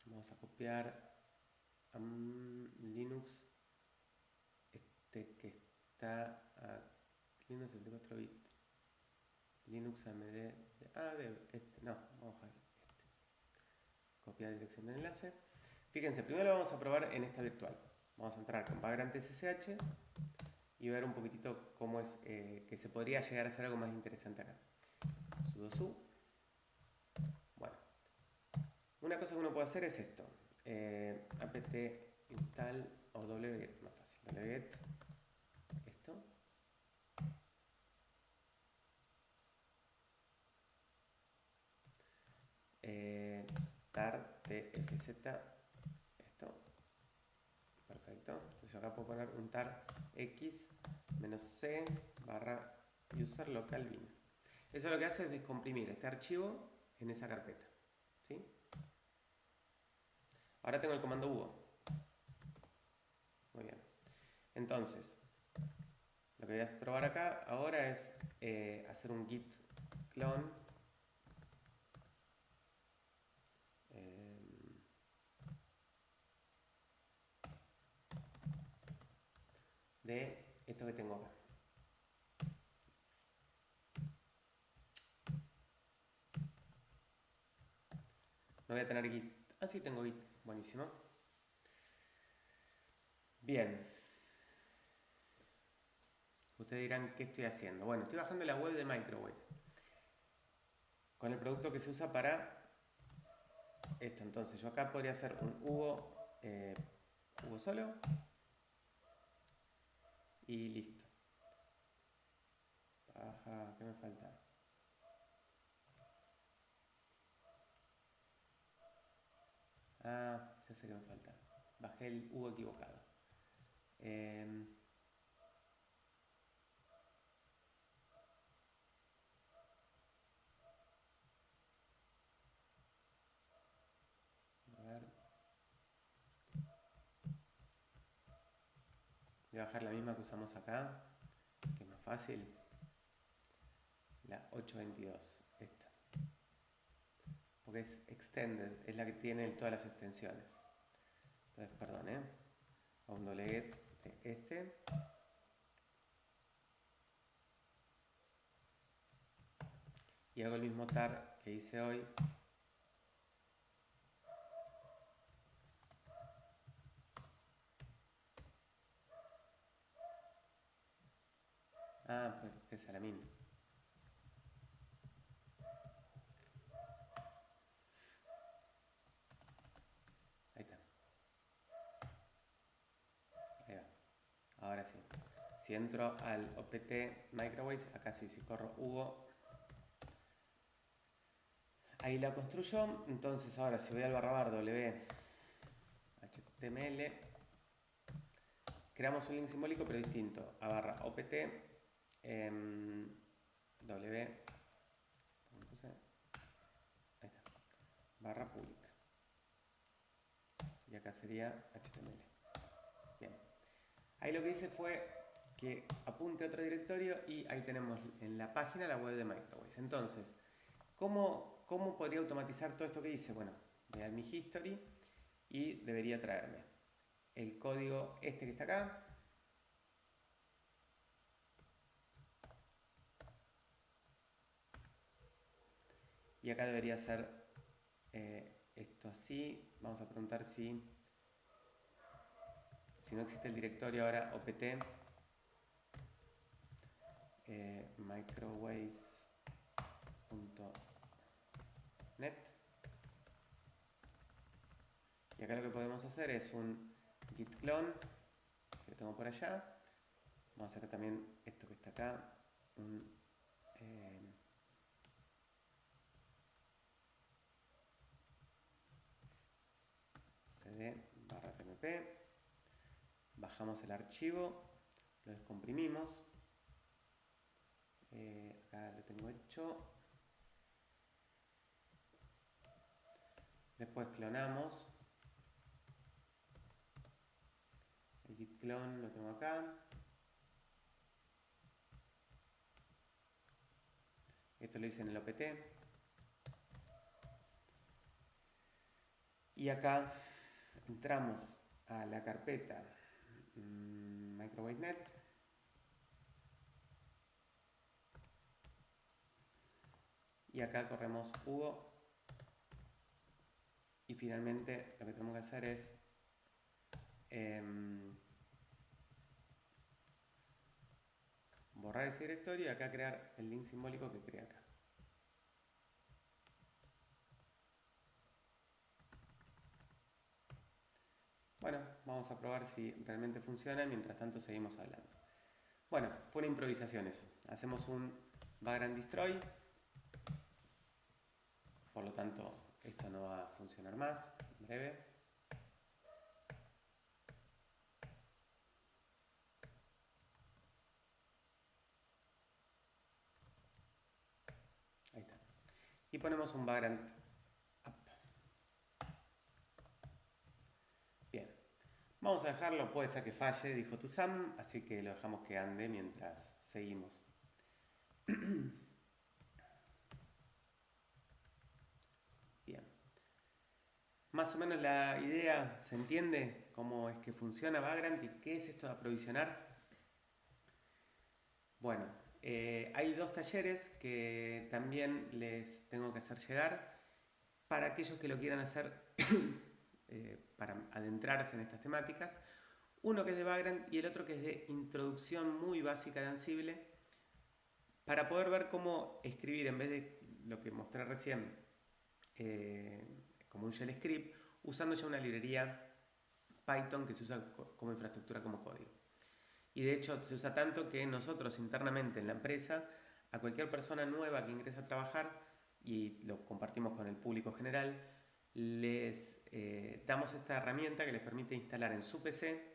vamos a copiar a Linux, este que está a Linux 64 bit, Linux AMD, no, vamos a ver este, copiar dirección de enlace. Fíjense, primero lo vamos a probar en esta virtual. Vamos a entrar con Vagrant SSH y ver un poquitito cómo es que se podría llegar a hacer algo más interesante acá. Sudo su. Bueno, una cosa que uno puede hacer es esto. apt install o wget, más fácil. Wget, esto. tar tfz, esto. Perfecto. Entonces yo acá puedo poner un tar x -c /user local bin. Eso lo que hace es descomprimir este archivo en esa carpeta. ¿Sí? Ahora tengo el comando hugo. Muy bien. Entonces, lo que voy a probar acá ahora es hacer un git clone de esto que tengo acá. No voy a tener git. Sí, tengo git. Buenísimo. Bien. Ustedes dirán, ¿qué estoy haciendo? Bueno, estoy bajando la web de Microwaves con el producto que se usa para esto. Entonces yo acá podría hacer un hugo solo y listo. Ajá, ¿qué me falta? Ah, ya sé que me falta. Bajé el U equivocado. A ver. Voy a bajar la misma que usamos acá, que es más fácil. La 822, esta. Porque es extended, es la que tiene todas las extensiones. Entonces, perdón, a un doleget de este. Y hago el mismo tar que hice hoy. Ah, pues que es Salamín. Ahí está. Ahí va. Ahora sí. Si entro al OPT Microwaves, acá sí, si corro Hugo, ahí la construyo. Entonces ahora si voy al barra W HTML, creamos un link simbólico pero distinto. A barra OPT W, ¿cómo puse? Ahí está. Barra pública. Y acá sería HTML. Bien. Ahí lo que hice fue que apunte a otro directorio y ahí tenemos en la página la web de Microwaves. Entonces, ¿cómo podría automatizar todo esto que hice? Bueno, voy a mi history y debería traerme el código este que está acá. Y acá debería ser esto así. Vamos a preguntar si no existe el directorio ahora opt microwaves.net. Y acá lo que podemos hacer es un git clone, que lo tengo por allá. Vamos a hacer también esto que está acá, un cd barra tmp, bajamos el archivo, lo descomprimimos, acá lo tengo hecho, después clonamos, el git clone lo tengo acá, esto lo hice en el opt, y acá entramos a la carpeta MicroWaveNet, y acá corremos Hugo, y finalmente lo que tenemos que hacer es borrar ese directorio y acá crear el link simbólico que creé acá. Bueno, vamos a probar si realmente funciona, mientras tanto seguimos hablando. Bueno, fue una improvisación eso. Hacemos un background destroy, por lo tanto esto no va a funcionar más, en breve. Ahí está. Y ponemos un background up. Bien. Vamos a dejarlo, puede ser que falle, dijo Tusam, así que lo dejamos que ande mientras seguimos. Bien. Más o menos la idea, ¿se entiende cómo es que funciona Vagrant y qué es esto de aprovisionar? Bueno, hay dos talleres que también les tengo que hacer llegar para aquellos que lo quieran hacer para adentrarse en estas temáticas. Uno que es de Vagrant y el otro que es de introducción muy básica de Ansible, para poder ver cómo escribir en vez de lo que mostré recién como un shell script, usando ya una librería Python que se usa como infraestructura como código. Y de hecho se usa tanto que nosotros internamente en la empresa a cualquier persona nueva que ingresa a trabajar, y lo compartimos con el público general, les damos esta herramienta que les permite instalar en su PC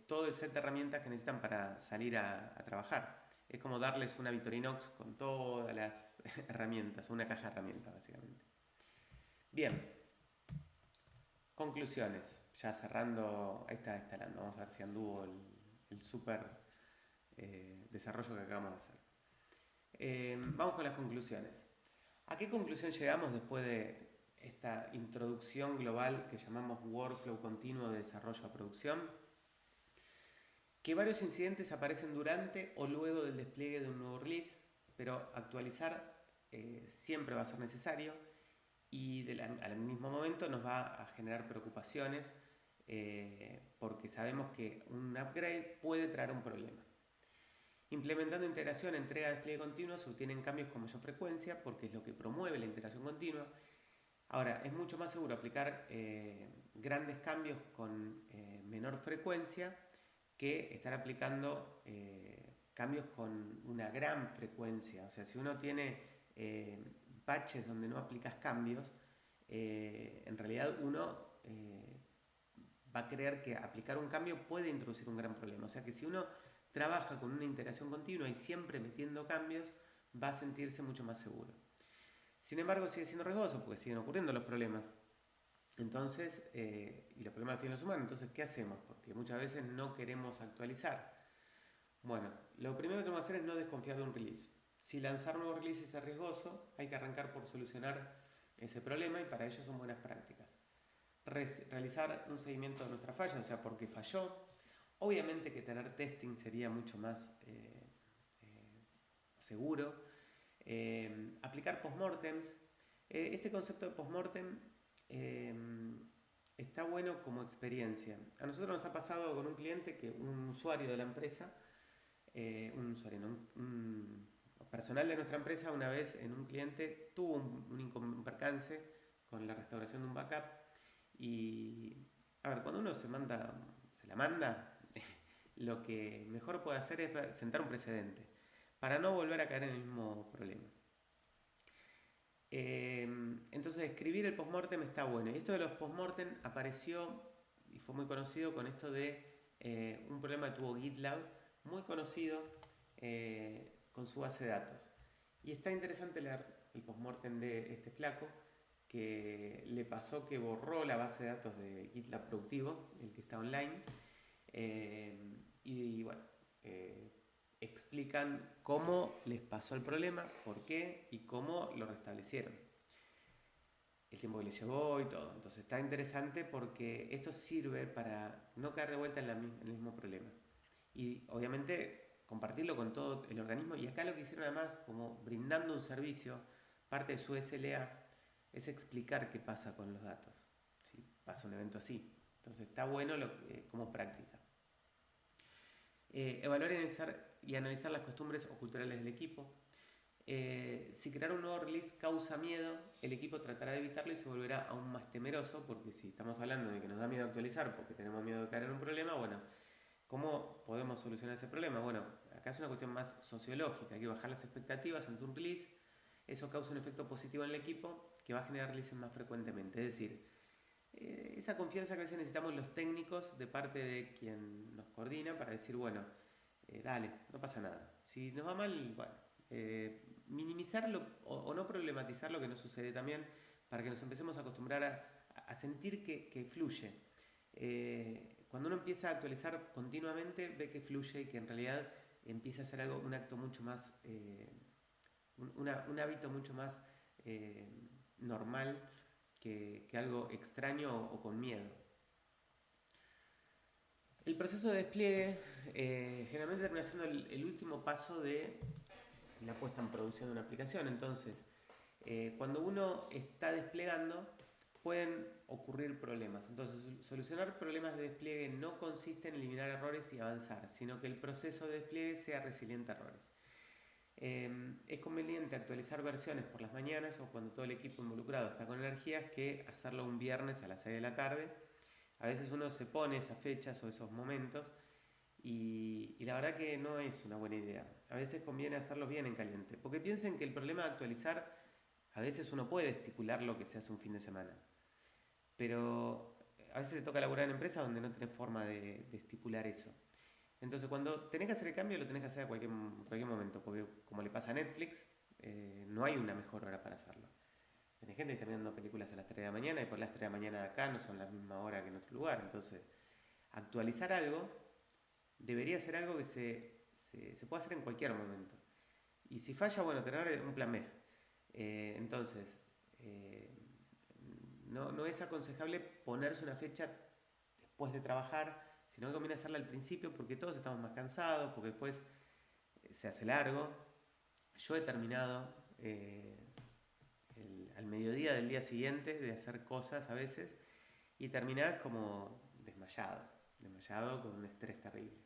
todo el set de herramientas que necesitan para salir a trabajar. Es como darles una Victorinox con todas las herramientas, una caja de herramientas básicamente. Bien, conclusiones. Ya cerrando, ahí está instalando, vamos a ver si anduvo el super desarrollo que acabamos de hacer. Vamos con las conclusiones. ¿A qué conclusión llegamos después de esta introducción global que llamamos workflow continuo de desarrollo a producción? Que varios incidentes aparecen durante o luego del despliegue de un nuevo release, pero actualizar siempre va a ser necesario y al mismo momento nos va a generar preocupaciones porque sabemos que un upgrade puede traer un problema. Implementando integración, entrega, despliegue continuo, se obtienen cambios con mayor frecuencia porque es lo que promueve la integración continua. Ahora, es mucho más seguro aplicar grandes cambios con menor frecuencia que estar aplicando cambios con una gran frecuencia. O sea, si uno tiene patches donde no aplicas cambios, en realidad uno va a creer que aplicar un cambio puede introducir un gran problema. O sea que si uno trabaja con una integración continua y siempre metiendo cambios, va a sentirse mucho más seguro. Sin embargo, sigue siendo riesgoso porque siguen ocurriendo los problemas. Entonces, y los problemas los tienen los humanos, entonces, ¿qué hacemos? Porque muchas veces no queremos actualizar. Bueno, lo primero que tenemos que hacer es no desconfiar de un release. Si lanzar nuevos releases es riesgoso, hay que arrancar por solucionar ese problema y para ello son buenas prácticas. Realizar un seguimiento de nuestra falla, o sea, por qué falló. Obviamente que tener testing sería mucho más seguro. Aplicar postmortems. Este concepto de postmortem está bueno como experiencia. A nosotros nos ha pasado con un cliente que un usuario de la empresa, un personal de nuestra empresa, una vez en un cliente tuvo un percance con la restauración de un backup y, a ver, cuando uno se la manda, lo que mejor puede hacer es sentar un precedente para no volver a caer en el mismo problema. Entonces escribir el postmortem está bueno. Y esto de los postmortem apareció y fue muy conocido con esto de un problema que tuvo GitLab, muy conocido con su base de datos. Y está interesante leer el postmortem de este flaco que le pasó que borró la base de datos de GitLab productivo, el que está online, y bueno, explican cómo les pasó el problema, por qué y cómo lo restablecieron. El tiempo que les llevó y todo. Entonces está interesante porque esto sirve para no caer de vuelta en el mismo problema. Y obviamente compartirlo con todo el organismo. Y acá lo que hicieron además, como brindando un servicio, parte de su SLA, es explicar qué pasa con los datos. Si pasa un evento así. Entonces está bueno como práctica. Evaluar y analizar las costumbres o culturales del equipo. Si crear un nuevo release causa miedo, el equipo tratará de evitarlo y se volverá aún más temeroso, porque si estamos hablando de que nos da miedo actualizar porque tenemos miedo de caer en un problema, bueno, ¿cómo podemos solucionar ese problema? Bueno, acá es una cuestión más sociológica, hay que bajar las expectativas ante un release, eso causa un efecto positivo en el equipo que va a generar releases más frecuentemente, es decir, esa confianza que a veces necesitamos los técnicos de parte de quien nos coordina para decir, bueno, dale, no pasa nada. Si nos va mal, bueno, minimizarlo o no problematizar lo que nos sucede también para que nos empecemos a acostumbrar a sentir que fluye. Cuando uno empieza a actualizar continuamente, ve que fluye y que en realidad empieza a ser un acto mucho más, un hábito mucho más normal que algo extraño o con miedo. El proceso de despliegue generalmente termina siendo el último paso de la puesta en producción de una aplicación. Entonces, cuando uno está desplegando, pueden ocurrir problemas. Entonces, solucionar problemas de despliegue no consiste en eliminar errores y avanzar, sino que el proceso de despliegue sea resiliente a errores. Es conveniente actualizar versiones por las mañanas o cuando todo el equipo involucrado está con energías que hacerlo un viernes a las 6 de la tarde. A veces uno se pone esas fechas o esos momentos y la verdad que no es una buena idea. A veces conviene hacerlo bien en caliente, porque piensen que el problema de actualizar, a veces uno puede estipular lo que se hace un fin de semana, pero a veces te toca laburar en empresas donde no tenés forma de estipular eso. Entonces, cuando tenés que hacer el cambio, lo tenés que hacer a cualquier momento, porque como le pasa a Netflix, no hay una mejor hora para hacerlo. Tenés gente que está mirando películas a las 3 de la mañana y por las 3 de la mañana de acá no son la misma hora que en otro lugar. Entonces, actualizar algo debería ser algo que se puede hacer en cualquier momento. Y si falla, bueno, tener un plan B. Entonces, eh, no es aconsejable ponerse una fecha después de trabajar, sino que conviene hacerla al principio porque todos estamos más cansados, porque después se hace largo. Yo he terminado al mediodía del día siguiente de hacer cosas a veces y terminás como desmayado con un estrés terrible.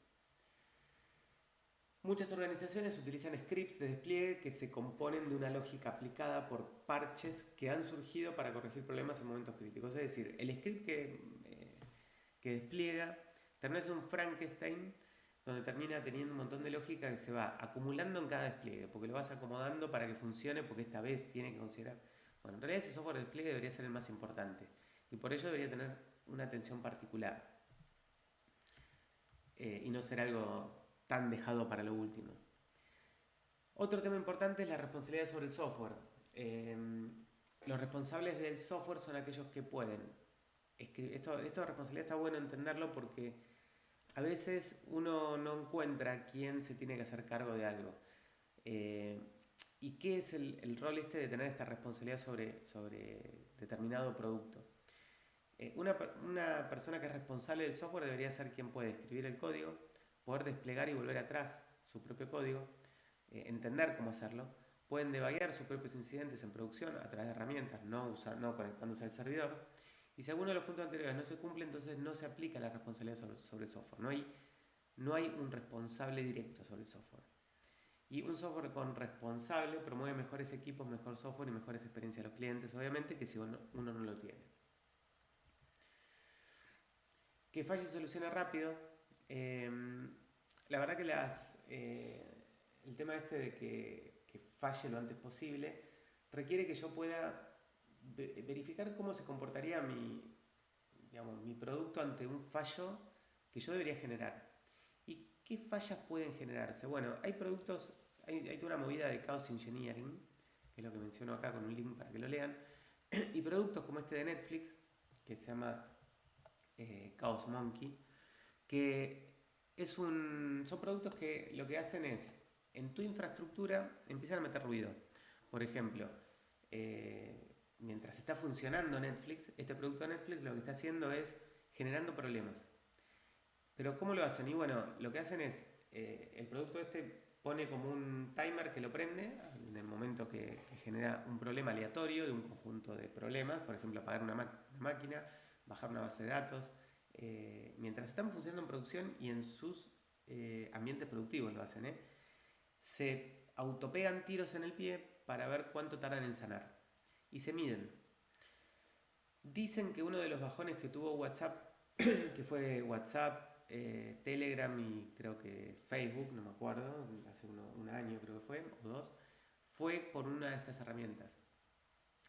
Muchas organizaciones utilizan scripts de despliegue que se componen de una lógica aplicada por parches que han surgido para corregir problemas en momentos críticos. Es decir, el script que despliega termina siendo un Frankenstein donde termina teniendo un montón de lógica que se va acumulando en cada despliegue, porque lo vas acomodando para que funcione, porque esta vez tiene que considerar... Bueno, en realidad ese software de despliegue debería ser el más importante y por ello debería tener una atención particular y no ser algo tan dejado para lo último. Otro tema importante es la responsabilidad sobre el software. Los responsables del software son aquellos que pueden escribir. Esto de responsabilidad está bueno entenderlo porque a veces uno no encuentra quién se tiene que hacer cargo de algo. ¿Y qué es el rol este de tener esta responsabilidad sobre determinado producto? Una persona que es responsable del software debería ser quien puede escribir el código, poder desplegar y volver atrás su propio código, entender cómo hacerlo, pueden debuguear sus propios incidentes en producción a través de herramientas, no conectándose al servidor. Y si alguno de los puntos anteriores no se cumple, entonces no se aplica la responsabilidad sobre el software. No hay un responsable directo sobre el software. Y un software con responsable promueve mejores equipos, mejor software y mejores experiencias a los clientes, obviamente, que si uno no lo tiene. Que falle y solucione rápido. La verdad que el tema este de que falle lo antes posible requiere que yo pueda verificar cómo se comportaría mi producto ante un fallo que yo debería generar. ¿Y qué fallas pueden generarse? Bueno, hay productos, hay toda una movida de chaos engineering, que es lo que menciono acá con un link para que lo lean, y productos como este de Netflix, que se llama Chaos Monkey, que son productos que lo que hacen es, en tu infraestructura empiezan a meter ruido. Por ejemplo, mientras está funcionando Netflix, este producto de Netflix lo que está haciendo es generando problemas. Pero ¿cómo lo hacen? Y bueno, lo que hacen es, el producto este pone como un timer que lo prende en el momento que genera un problema aleatorio de un conjunto de problemas, por ejemplo, apagar una máquina, bajar una base de datos, mientras están funcionando en producción y en sus ambientes productivos lo hacen, se autopegan tiros en el pie para ver cuánto tardan en sanar y se miden. Dicen que uno de los bajones que tuvo WhatsApp, que fue WhatsApp, Telegram y creo que Facebook, no me acuerdo, hace un año creo que fue, o dos, fue por una de estas herramientas.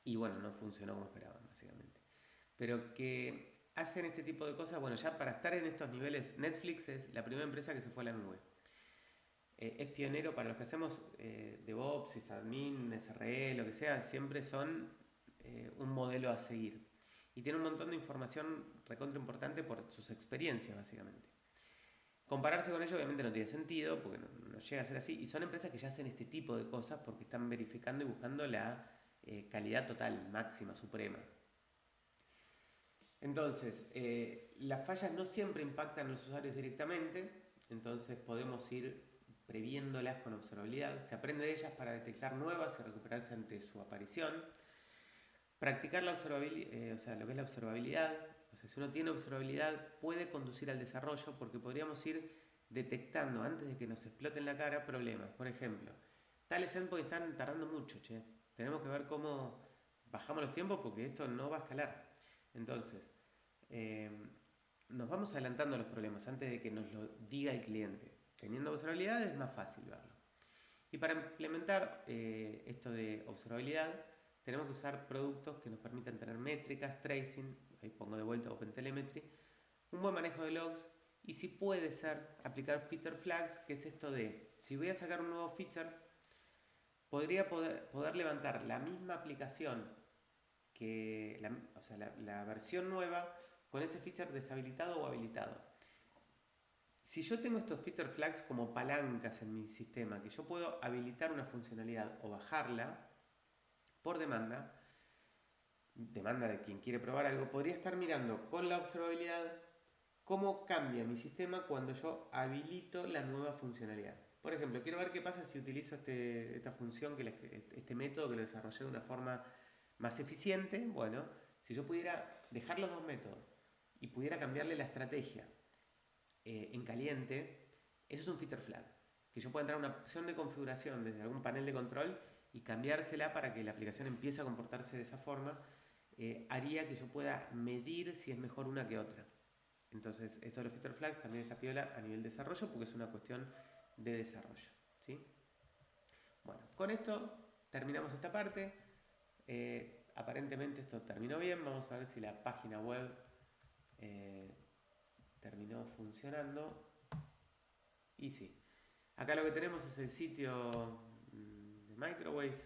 Y bueno, no funcionó como esperaban, básicamente. Pero que hacen este tipo de cosas, bueno, ya para estar en estos niveles, Netflix es la primera empresa que se fue a la nube. Es pionero para los que hacemos DevOps, sysadmin, SRE, lo que sea, siempre son un modelo a seguir. Y tiene un montón de información recontra importante por sus experiencias, básicamente. Compararse con ellos obviamente no tiene sentido, porque no llega a ser así. Y son empresas que ya hacen este tipo de cosas porque están verificando y buscando la calidad total, máxima, suprema. Entonces, las fallas no siempre impactan a los usuarios directamente, entonces podemos ir previéndolas con observabilidad. Se aprende de ellas para detectar nuevas y recuperarse ante su aparición. Practicar la observabilidad, o sea, lo que es la observabilidad, o sea, si uno tiene observabilidad puede conducir al desarrollo porque podríamos ir detectando antes de que nos exploten en la cara problemas. Por ejemplo, tales endpoints están tardando mucho, tenemos que ver cómo bajamos los tiempos porque esto no va a escalar. Entonces, nos vamos adelantando a los problemas antes de que nos lo diga el cliente. Teniendo observabilidad es más fácil verlo. Y para implementar esto de observabilidad, tenemos que usar productos que nos permitan tener métricas, tracing, ahí pongo de vuelta OpenTelemetry, un buen manejo de logs y si puede ser aplicar feature flags, que es esto de, si voy a sacar un nuevo feature, podría poder levantar la misma aplicación, o sea, la versión nueva, con ese feature deshabilitado o habilitado. Si yo tengo estos feature flags como palancas en mi sistema, que yo puedo habilitar una funcionalidad o bajarla por demanda de quien quiere probar algo, podría estar mirando con la observabilidad cómo cambia mi sistema cuando yo habilito la nueva funcionalidad. Por ejemplo, quiero ver qué pasa si utilizo esta función, este método que lo desarrollé de una forma más eficiente. Bueno, si yo pudiera dejar los dos métodos y pudiera cambiarle la estrategia en caliente, eso es un feature flag. Que yo pueda entrar a una opción de configuración desde algún panel de control y cambiársela para que la aplicación empiece a comportarse de esa forma, haría que yo pueda medir si es mejor una que otra. Entonces, esto de los feature flags también está piola a nivel desarrollo porque es una cuestión de desarrollo. ¿Sí? Bueno, con esto terminamos esta parte. Aparentemente esto terminó bien. Vamos a ver si la página web terminó funcionando. Y sí. Acá lo que tenemos es el sitio de Microwaves.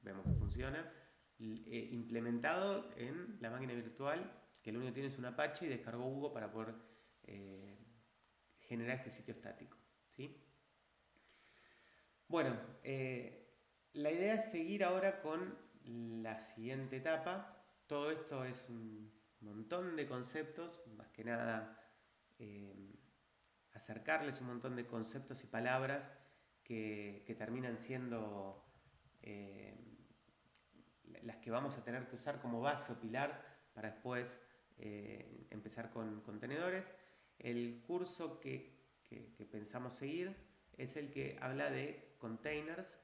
Vemos que funciona. Implementado en la máquina virtual, que lo único que tiene es un Apache y descargó Hugo para poder generar este sitio estático. ¿Sí? Bueno, la idea es seguir ahora con la siguiente etapa. Todo esto es un montón de conceptos, más que nada acercarles un montón de conceptos y palabras que terminan siendo las que vamos a tener que usar como base o pilar para después empezar con contenedores. El curso que pensamos seguir es el que habla de containers.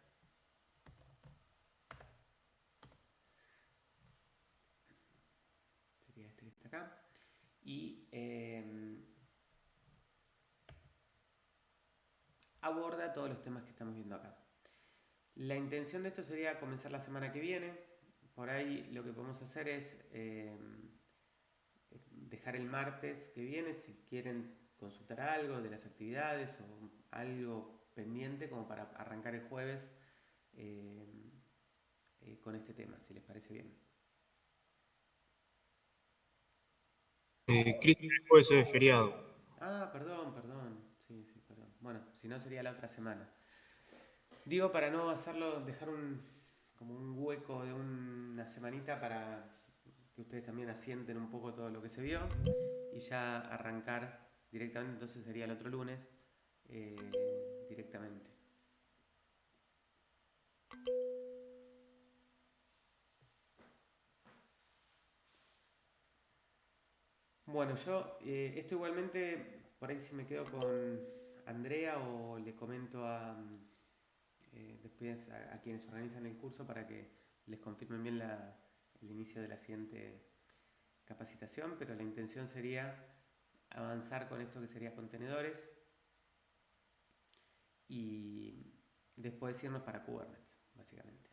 Sería este que está acá. Y aborda todos los temas que estamos viendo acá. La intención de esto sería comenzar la semana que viene. Por ahí lo que podemos hacer es dejar el martes que viene, si quieren consultar algo de las actividades o algo pendiente, como para arrancar el jueves con este tema, si les parece bien. Cristian, puede ser feriado. Ah, perdón. Sí, perdón. Bueno, si no sería la otra semana. Digo para no hacerlo, dejar como un hueco de una semanita para que ustedes también asienten un poco todo lo que se vio y ya arrancar directamente, entonces sería el otro lunes directamente. Bueno, yo esto igualmente, por ahí si me quedo con Andrea o le comento después a quienes organizan el curso para que les confirmen bien el inicio de la siguiente capacitación, pero la intención sería avanzar con esto que sería contenedores y después irnos para Kubernetes, básicamente.